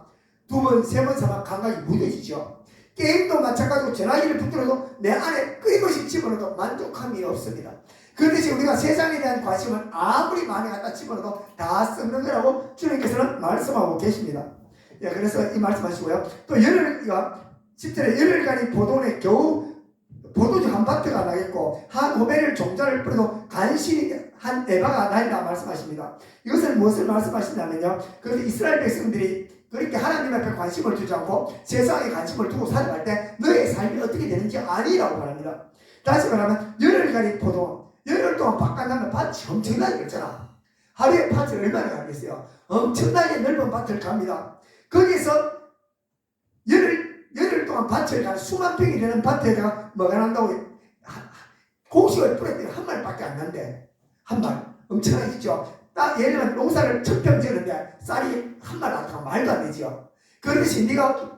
두 번, 세 번 사면 감각이 무뎌지죠. 게임도 마찬가지로 전화기를 붙들어도 내 안에 끊임없이 집어넣어도 만족함이 없습니다. 그런데 우리가 세상에 대한 관심을 아무리 많이 갖다 집어넣어도 다 썩는 거라고 주님께서는 말씀하고 계십니다. 그래서 이 말씀하시고요. 또 10절에 열흘간이 포도원에 겨우 포도주 한 바트가 나겠고 한 호멜을 종자를 뿌려도 간신히 한 에바가 나리라 말씀하십니다. 이것은 무엇을 말씀하시냐면요, 그래서 이스라엘 백성들이 그렇게 하나님 앞에 관심을 두지 않고 세상에 관심을 두고 살아갈 때 너의 삶이 어떻게 되는지 아니라고 말합니다. 다시 말하면 열흘간이 포도원, 열흘 동안 밭 간다면 밭이 엄청나게 넓잖아. 하루에 밭을 얼마나 가겠어요? 엄청나게 넓은 밭을 갑니다. 거기서 열흘 동안 동안 밭을 가 수만 평이 되는 밭에다가 뭐가 난다고 곡식을 뿌렸더니 한 마리밖에 안 난대. 한 마리. 엄청나겠죠. 딱 예를 들면 농사를 1000평 지었는데 쌀이 한 마리 나타나면 말도 안 되죠. 그렇듯이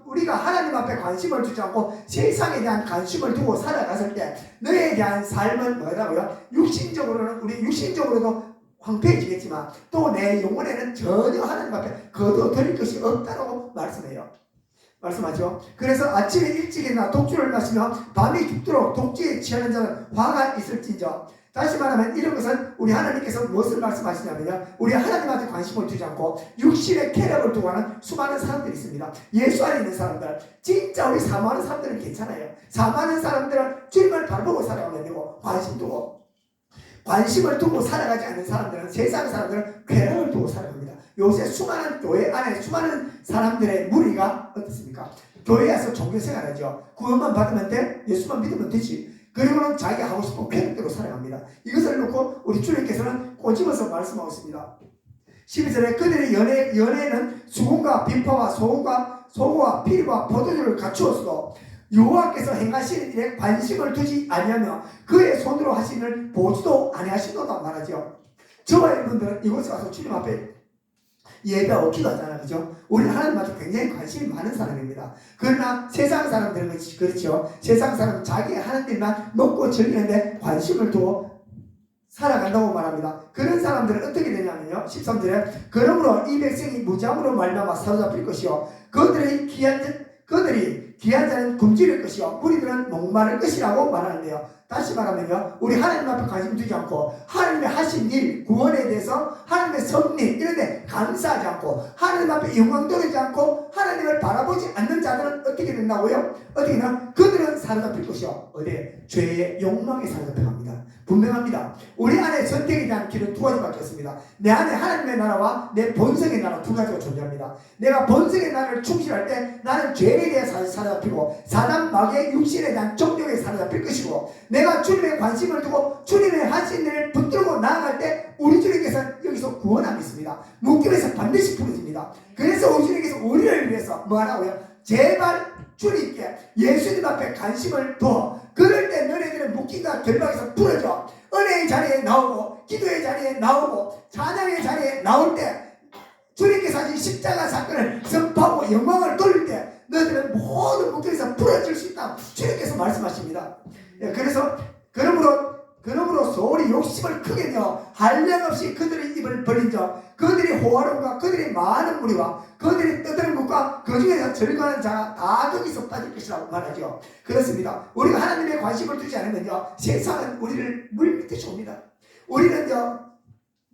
우리가 하나님 앞에 관심을 두지 않고 세상에 대한 관심을 두고 살아갔을 때 너에 대한 삶은 뭐라고요? 우리 육신적으로도 황폐해지겠지만 또 내 영혼에는 전혀 하나님 앞에 거둬들일 것이 없다고 말씀하죠. 그래서 아침에 일찍 일어나 독주를 마시며 밤이 깊도록 독주에 취하는 자는 화가 있을진저. 다시 말하면 이런 것은 우리 하나님께서 무엇을 말씀하시냐면요, 우리 하나님한테 관심을 두지 않고 육신의 쾌락을 두고 하는 수많은 사람들이 있습니다. 예수 안에 있는 사람들, 진짜 우리 사모하는 사람들은 괜찮아요. 사모하는 사람들은 주님을 바라보고 살아가면 되고 관심을 두고 살아가지 않는 사람들은, 세상 사람들은 쾌락을 두고 살아갑니다. 요새 수많은 교회 안에 수많은 사람들의 무리가 어떻습니까? 교회에 와서 종교생활하죠. 구원만 받으면 돼? 예수만 믿으면 되지. 그리고는 자기가 하고 싶은 쾌락대로 살아갑니다. 이것을 놓고 우리 주님께서는 꼬집어서 말씀하고 있습니다. 12절에 그들의 연애는 수금과 빈파와 소고와 피리와 포도주를 갖추었어도 여호와께서 행하시는 일에 관심을 두지 아니하며 그의 손으로 하시는 일을 보지도 아니하시도다 말하죠. 저와 여러분들은 이곳에 와서 주님 앞에 예배하고 기도하잖아요. 그죠? 우리는 하나님한테 굉장히 관심이 많은 사람입니다. 그러나 세상 사람들은 그렇죠. 세상 사람은 자기 하는 일만 먹고 즐기는데 관심을 두고 살아간다고 말합니다. 그런 사람들은 어떻게 되냐면요, 13절에 그러므로 이 백성이 무장으로 말미암아 사로잡힐 것이요 그들이 귀한 자는 굶주릴 것이요 무리들은 목마를 것이라고 말하는데요. 다시 말하면요, 우리 하나님 앞에 관심 두지 않고 하나님의 하신 일, 구원에 대해서 하나님의 섭리 이런 데 감사하지 않고 하나님 앞에 영광 돌리지 않고 하나님을 바라보지 않는 자들은 어떻게 된다고요? 어떻게 되나? 그들은 사로잡힐 것이요 어디에? 죄의 욕망에 사로잡혀갑니다. 분명합니다. 우리 안에 선택에 대한 길은 두 가지밖에 없습니다. 내 안에 하나님의 나라와 내 본성의 나라 두 가지가 존재합니다. 내가 본성의 나라를 충실할 때 나는 죄에 대해 사로잡히고 사단 마귀의 육신에 대한 정욕에 사로잡힐 것이고, 내가 주님의 관심을 두고 주님의 하신 일을 붙들고 나아갈 때 우리 주님께서는 여기서 구원함이 있습니다. 묶임에서 반드시 풀어집니다. 그래서 우리 주님께서 우리를 위해서 뭐하라고요? 제발 주님께 예수님 앞에 관심을 둬. 그럴 때 너네들은 묶임과 결박에서 풀어져 은혜의 자리에 나오고 기도의 자리에 나오고 찬양의 자리에 나올 때 주님께서 하신 십자가 사건을 선포하고 영광을 돌릴 때 너희들은 모든 묶임에서 풀어질 수 있다고 주님께서 말씀하십니다. 그래서 그러므로 소리 욕심을 크게 내어 한량없이 그들의 입을 벌린 자 그들이 호화로움과 그들이 많은 무리와 그들이 떠드는 것과 그 중에서 즐거워하는 자가 다 거기서 빠질 것이라고 말하죠. 그렇습니다. 우리가 하나님의 관심을 두지 않으면요, 세상은 우리를 물밑듯이 옵니다. 우리는요,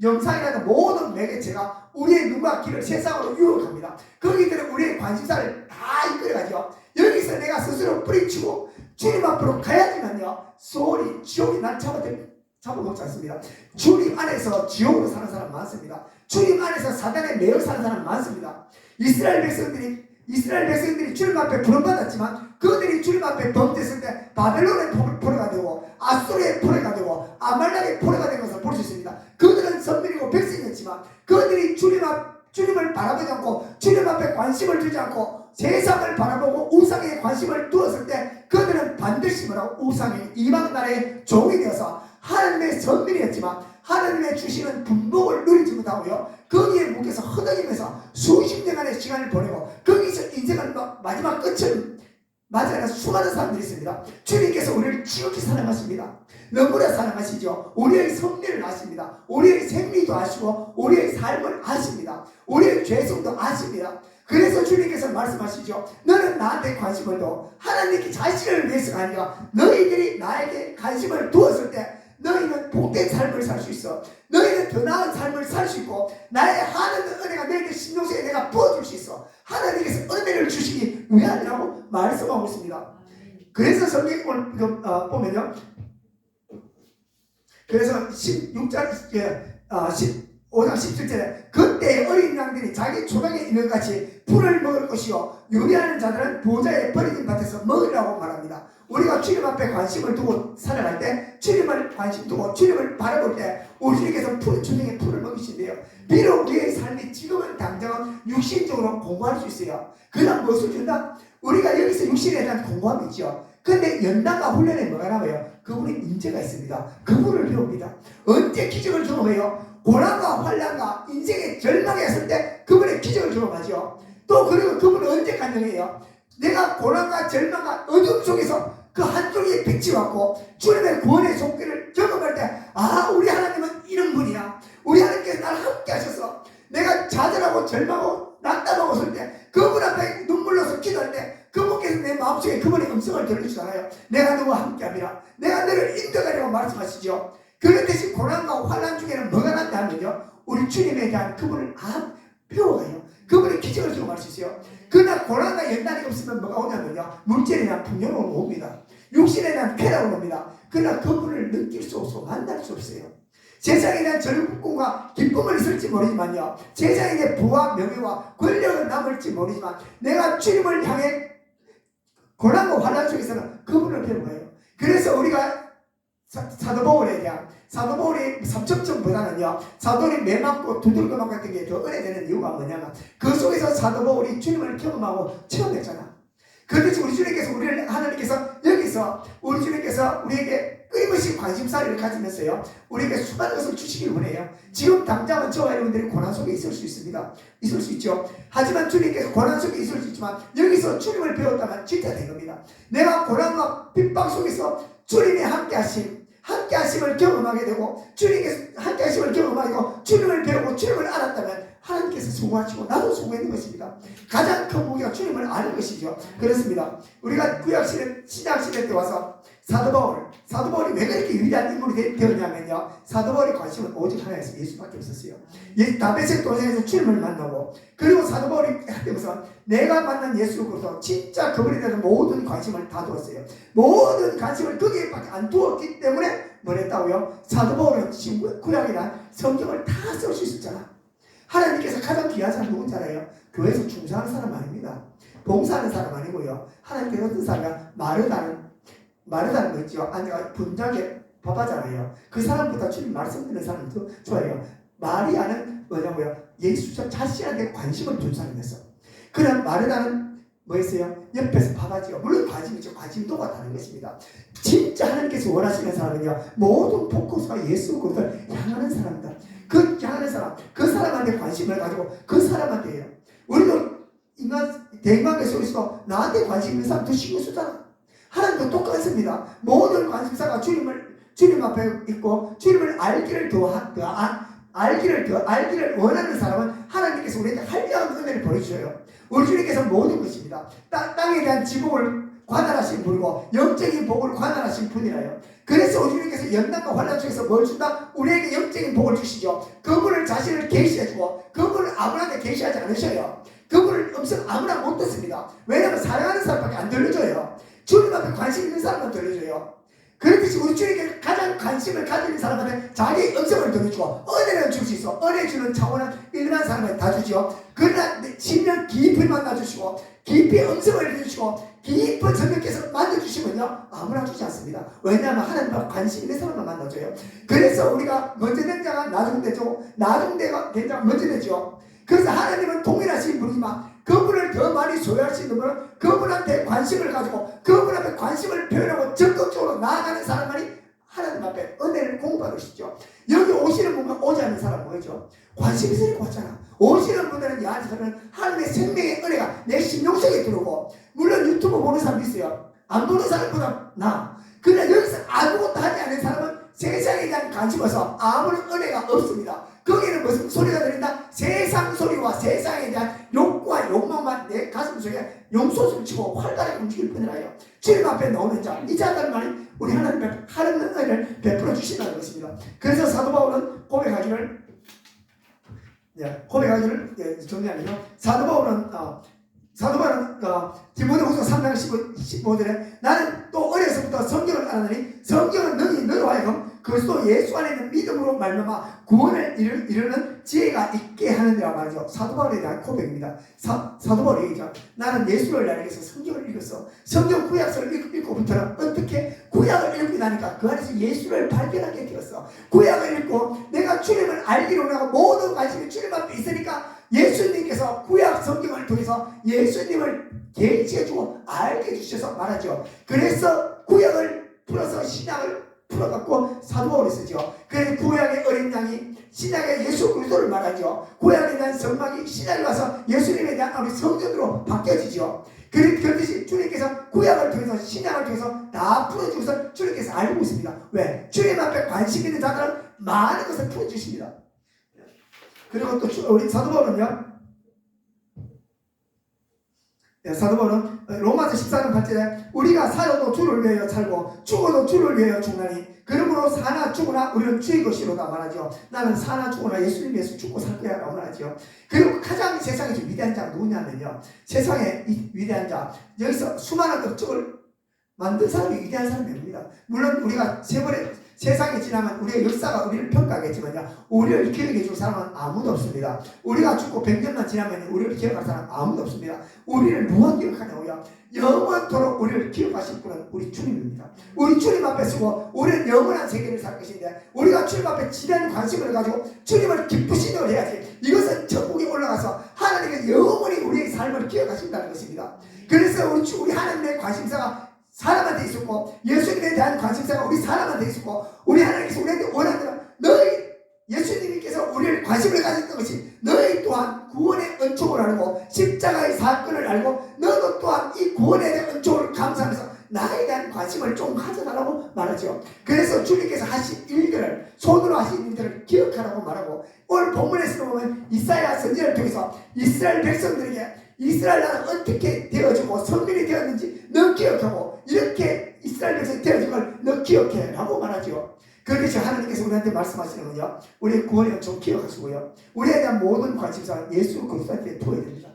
영상이라는 모든 매개체가 우리의 눈과 귀를 세상으로 유혹합니다. 거기들은 우리의 관심사를 다 이끌어가죠. 여기서 내가 스스로 뿌리치고 주님 앞으로 가야지만요, 소리 지옥이 난 잡아먹지 않습니다. 주님 안에서 지옥으로 사는 사람 많습니다. 주님 안에서 사단에 매여 사는 사람 많습니다. 이스라엘 백성들이 주님 앞에 부름받았지만 그들이 주님 앞에 범죄했을 때 바벨론의 포로가 되고 아수르의 포로가 되고 아말렉의 포로가 된 것을 볼 수 있습니다. 그들은 선민이고 백성이었지만 그들이 주님을 바라보지 않고 주님 앞에 관심을 두지 않고 세상을 바라보고 우상에 관심을 두었을 때 그들은 반드시 뭐라고? 우상의 이방 나라의 종이 되어서 하나님의 선민이었지만 하나님의 주시는 분복을 누리지 못하고요, 거기에 묶여서 허덕이면서 수십 년간의 시간을 보내고 거기서 인생을 마지막 끝을 맞아야 수많은 사람들이 있습니다. 주님께서 우리를 지극히 사랑하십니다. 너무나 사랑하시죠. 우리의 섭리를 아십니다. 우리의 생리도 아시고 우리의 삶을 아십니다. 우리의 죄성도 아십니다. 그래서 주님께서 말씀하시죠. 너는 나한테 관심을 둬. 하나님께 자신을 위해서가 아니라 너희들이 나에게 관심을 두었을 때 너희는 복된 삶을 살 수 있어. 너희는 더 나은 삶을 살 수 있고 나의 하나님 은혜가 너희들 심령속에 내가 부어줄 수 있어. 하나님께서 은혜를 주시기 위함이라고 말씀하고 있습니다. 그래서 성경을 보면요, 그래서 16장 5장 17절에 그때 어린 양들이 자기 조각에 있는 같이 풀을 먹을 것이요 요리하는 자들은 보좌에 버려진 밭에서 먹으라고 말합니다. 우리가 주님 앞에 관심을 두고 살아갈 때, 주님을 관심 두고 주님을 바라볼 때 우리 주님께서 푸른 초장에 풀을 먹이신대요. 비록 우리의 삶이 지금은 당장은 육신적으로 공부할 수 있어요. 그러나 무엇을 준다? 우리가 여기서 육신에 대한 공부함이 있죠. 근데 연단과 훈련에 뭐가 나와요? 그분의 인재가 있습니다. 그분을 배웁니다. 언제 기적을 경험해요? 고난과 환난과 인생의 절망에 있을 때 그분의 기적을 경험하죠. 또 그리고 그분은 언제 간증해요? 내가 고난과 절망과 어둠 속에서 그 한쪽에 빛이 왔고 주님의 구원의 손길을 경험할 때, 아, 우리 하나님은 이런 분이야. 우리 하나님께서 나를 함께 하셔서 내가 좌절하고 절망하고 낙담하고 설 때 그분 앞에 눈물로서 기도할 때 그분께서 내 마음속에 그분의 음성을 들려주잖아요. 내가 너와 함께합니다. 내가 너를 인도하려고 말씀하시죠. 그런 대신 고난과 환난 중에는 뭐가 난다 하면요, 우리 주님에 대한 그분을 배워가요. 그분의 기적을 경험할 수 있어요. 그러나 고난과 연단이 없으면 뭐가 오냐면요, 물질에 대한 풍요로움이 옵니다. 육신에 대한 쾌락은 옵니다. 그러나 그분을 느낄 수 없고 만날 수 없어요. 세상에 대한 즐거움과 기쁨을 있을지 모르지만요, 세상에 대한 부와 명예와 권력은 남을지 모르지만 내가 주님을 향해 고난과 환난 속에서는 그분을 배워가요. 그래서 우리가 사도 바울에 대한, 사도 바울이 삼천점보다는요, 사도 바울이 매 맞고 두들겨 맞고 같은 게 더 은혜되는 이유가 뭐냐면 그 속에서 사도 바울이 주님을 경험하고 체험했잖아. 그렇듯이 우리 주님께서 우리를, 하나님께서 여기서 우리 주님께서 우리에게 끊임없이 관심사를 가지면서요, 우리에게 수많은 것을 주시길 원해요. 지금 당장은 저와 여러분들이 고난 속에 있을 수 있습니다. 있을 수 있죠. 하지만 주님께서 고난 속에 있을 수 있지만 여기서 주님을 배웠다면 진짜 된 겁니다. 내가 고난과 핍박 속에서 주님의 함께하심을 경험하게 되고, 주님께서 함께하심을 경험하게 되고 주님을 배우고 주님을 알았다면 하나님께서 성공하시고 나도 성공했는 것입니다. 가장 큰 무기가 주님을 아는 것이죠. 그렇습니다. 우리가 구약시대, 신약시대 때 와서 사도 바울이 왜 그렇게 위대한 인물이 되었냐면요, 사도 바울의 관심은 오직 하나였어요. 예수밖에 없었어요. 다메섹 도상에서 주님을 만나고, 그리고 사도 바울이 하면서 내가 만난 예수로서 진짜 그분에 대한 모든 관심을 다 두었어요. 모든 관심을 거기에밖에 안 두었기 때문에 뭘 했다고요? 사도 바울은 지금 구약이란 성경을 다 쓸 수 있었잖아. 하나님께서 가장 귀한 사람 누군지 알아요? 교회에서 충성하는 사람 아닙니다. 봉사하는 사람 아니고요, 하나님께서 어떤 사람이 마르다는 거 있죠. 아내가 분장에 바빠잖아요. 그 사람보다 주님 말씀 듣는 사람이 더 좋아요. 마리아는 뭐냐고요? 예수 자신한테 관심을 둔 사람이었어. 그럼 마르다는 뭐였어요? 옆에서 봐가지고, 물론 관심이죠. 관심도가 다른 것입니다. 진짜 하나님께서 원하시는 사람은요, 모든 포커스가 예수 그리스도를 향하는 사람이다. 그 향하는 사람, 그 사람한테 관심을 가지고 그 사람한테 해요. 우리도 대인관계 속에서 나한테 관심 있는 사람 더 신경 쓰잖아. 하나님도 똑같습니다. 모든 관심사가 주님 앞에 있고 주님을 알기를 원하는 사람은 하나님께서 우리에게 한량한 은혜를 보내주셔요. 우리 주님께서 모든 것입니다. 땅에 대한 지복을 관할하신 분이고 영적인 복을 관할하신 분이라요. 그래서 우리 주님께서 연단과 환난 중에서 뭘 준다? 우리에게 영적인 복을 주시죠. 그분을 자신을 계시해주고 그분을 아무나한테 계시하지 않으셔요. 그분을 음성 아무나 못 듣습니다. 왜냐하면 사랑하는 사람밖에 안 들려줘요. 주님 앞에 관심 있는 사람만 들려줘요. 그렇듯이 우리 주님께 가장 관심을 가지는 사람한테 자기 음성을 들려주고 은혜를 줄 수 있어. 은혜 주는 차원은 일반 사람한테 다 주죠. 그러나 심령 깊이 만나주시고 깊이 음성을 해주시고 깊은 성령께서 만져주시면요, 아무나 주지 않습니다. 왜냐하면 하나님과 관심 있는 사람만 만나줘요. 그래서 우리가 먼저 된 자가 나중되죠. 나중된 자가 먼저 되죠. 그래서 하나님은 동일하신 분이지만 그분을 더 많이 소유할 수 있는 분은 그분한테 관심을 가지고 그분 앞에 관심을 표현하고 적극적으로 나아가는 사람만이 하나님 앞에 은혜를 공부받으시죠. 여기 오시는 분과 오지 않는 사람 뭐죠? 관심 있으니까 왔잖아. 오시는 분들은 저는 하나님의 생명의 은혜가 내 심령 속에 들어오고, 물론 유튜브 보는 사람도 있어요. 안 보는 사람보다 나. 그러나 여기서 아무것도 하지 않는 사람은 세상에 대한 관심 없어 아무런 은혜가 없습니다. 거기는 무슨 소리가 들린다? 세상 소리와 세상에 대한 욕구와 욕망만 내 가슴 속에 용솟을 치고 활발하게 움직일 뿐이라요. 주님 앞에 나오는 자, 이 자들만이 우리 하나님 앞에 하는 은혜를 베풀어 주신다는 것입니다. 그래서 사도 바울은 고백하기를 정리하면요, 사도 바울은 디모데후서 3장 15절에 나는 또 어려서부터 성경을 알았느니 성경은 너희 너로 하여금 그리스도 예수 안에 있는 믿음으로 말미암아 구원을 이루는 지혜가 있게 하느니라 말이죠. 사도 바울에 대한 고백입니다. 사도 바울이 얘기죠. 나는 예수를 알기 위해서 성경을 읽었어. 성경 구약서를 읽고부터는 어떻게 구약을 읽고 나니까 그 안에서 예수를 발견하게 되었어. 구약을 읽고 내가 주님을 알기로 하고 모든 관심이 주님 앞에 있으니까 예수님께서 구약 성경을 통해서 예수님을 계시해주고 알게 해주셔서 말하죠. 그래서 구약을 풀어서 신약을 풀어갖고 사도 바울이 쓰죠. 그래서 구약의 어린 양이 신약의 예수 그리스도를 말하죠. 구약에 대한 성막이 신약에 와서 예수님에 대한 우리 성전으로 바뀌어지죠. 그렇듯이 주님께서 구약을 통해서 신약을 통해서 다 풀어주셔서 주님께서 알고 있습니다. 왜? 주님 앞에 관심 있는 자들은 많은 것을 풀어주십니다. 그리고 또 우리 사도 바울은요, 사도 바울은 로마서 14장 8절에 우리가 살아도 주를 위하여 살고 죽어도 주를 위하여 죽나니 그러므로 사나 죽으나 우리는 주의 것이로다 말하죠. 나는 사나 죽으나 예수님 위해서 죽고 살 거야 라고 말하죠. 그리고 가장 세상에서 위대한 자가 누구냐면요, 세상에 이 위대한 자, 여기서 수많은 업적을 만든 사람이 위대한 사람이 아닙니다. 물론 우리가 세상에 지나면 우리의 역사가 우리를 평가하겠지만요, 우리를 기억해 줄 사람은 아무도 없습니다. 우리가 죽고 100년만 지나면 우리를 기억할 사람 아무도 없습니다. 우리를 누가 기억하냐고요? 영원토록 우리를 기억하실 분은 우리 주님입니다. 우리 주님 앞에 서고 우리는 영원한 세계를 살 것인데, 우리가 주님 앞에 지대한 관심을 가지고 주님을 기쁘시게 해야지. 이것은 천국에 올라가서 하나님께서 영원히 우리의 삶을 기억하신다는 것입니다. 그래서 우리 하나님의 관심사가 사람한테 있었고, 예수님에 대한 관심사가 우리 사람한테 있었고, 우리 하나님께서 우리한테 원하는 너희 예수님께서 우리를 관심을 가졌던 것이 너희 또한 구원의 은총을 알고 십자가의 사건을 알고 너도 또한 이 구원에 대한 은총을 감사하면서 나에 대한 관심을 좀 가져달라고 말하죠. 그래서 주님께서 하신 일들을, 손으로 하신 일들을 기억하라고 말하고, 오늘 본문에서 보면 이사야 선지자를 통해서 이스라엘 백성들에게 이스라엘 나라는 어떻게 되어지고 성민이 되었는지 너 기억하고, 이렇게 이스라엘 백성이 되어진 걸 너 기억해 라고 말하죠. 그렇게 하나님께서 우리한테 말씀하시는 건요, 우리의 구원의 은총 기억하시고요, 우리에 대한 모든 관심사는 예수 그리스도한테 두어야 됩니다.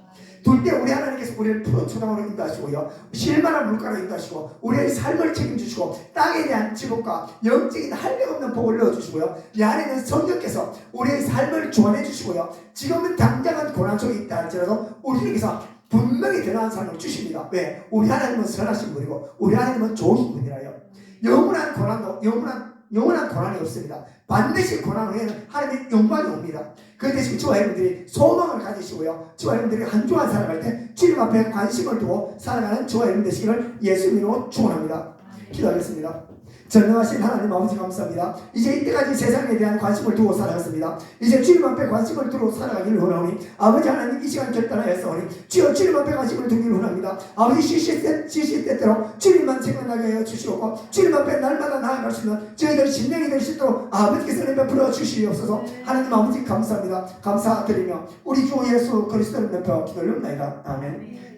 둘 때 우리 하나님께서 우리를 푸른 초당으로 인도하시고요, 실만한 물가로 인도하시고 우리의 삶을 책임주시고 땅에 대한 지복과 영적인 할례없는 복을 넣어주시고요, 이 안에는 성령께서 우리의 삶을 조언해 주시고요, 지금은 당장은 고난 속에 있다 할지라도 우리에게서 분명히 드러난 삶을 주십니다. 왜? 우리 하나님은 선하신 분이고 우리 하나님은 좋으신 분이라요. 영원한 고난도 영원한 고난이 없습니다. 반드시 고난 후에는 하나님의 영광이 옵니다. 그 대신 저와 여러분들이 소망을 가지시고요, 저와 여러분들이 한 주간 살아갈 때 주님 앞에 관심을 두고 살아가는 저와 여러분 되시기를 예수님으로 축원합니다. 기도하겠습니다. 전능하신 하나님 아버지 감사합니다. 이제 이때까지 세상에 대한 관심을 두고 살아갔습니다. 이제 주님 앞에 관심을 두고 살아가기를 원하오니 아버지 하나님 이 시간 결단하였사오니 주여 주님 앞에 관심을 두기를 원합니다. 아버지 시시 때때로 주님만 생각나게 하여 주시옵고, 주님 앞에 날마다 나아갈 수 있는 저희들 심령이 될 수 있도록 아버지께서 베풀어 주시옵소서. 하나님 아버지 감사합니다. 감사드리며 우리 주 예수 그리스도를 맺어 기도를 올립니다. 아멘.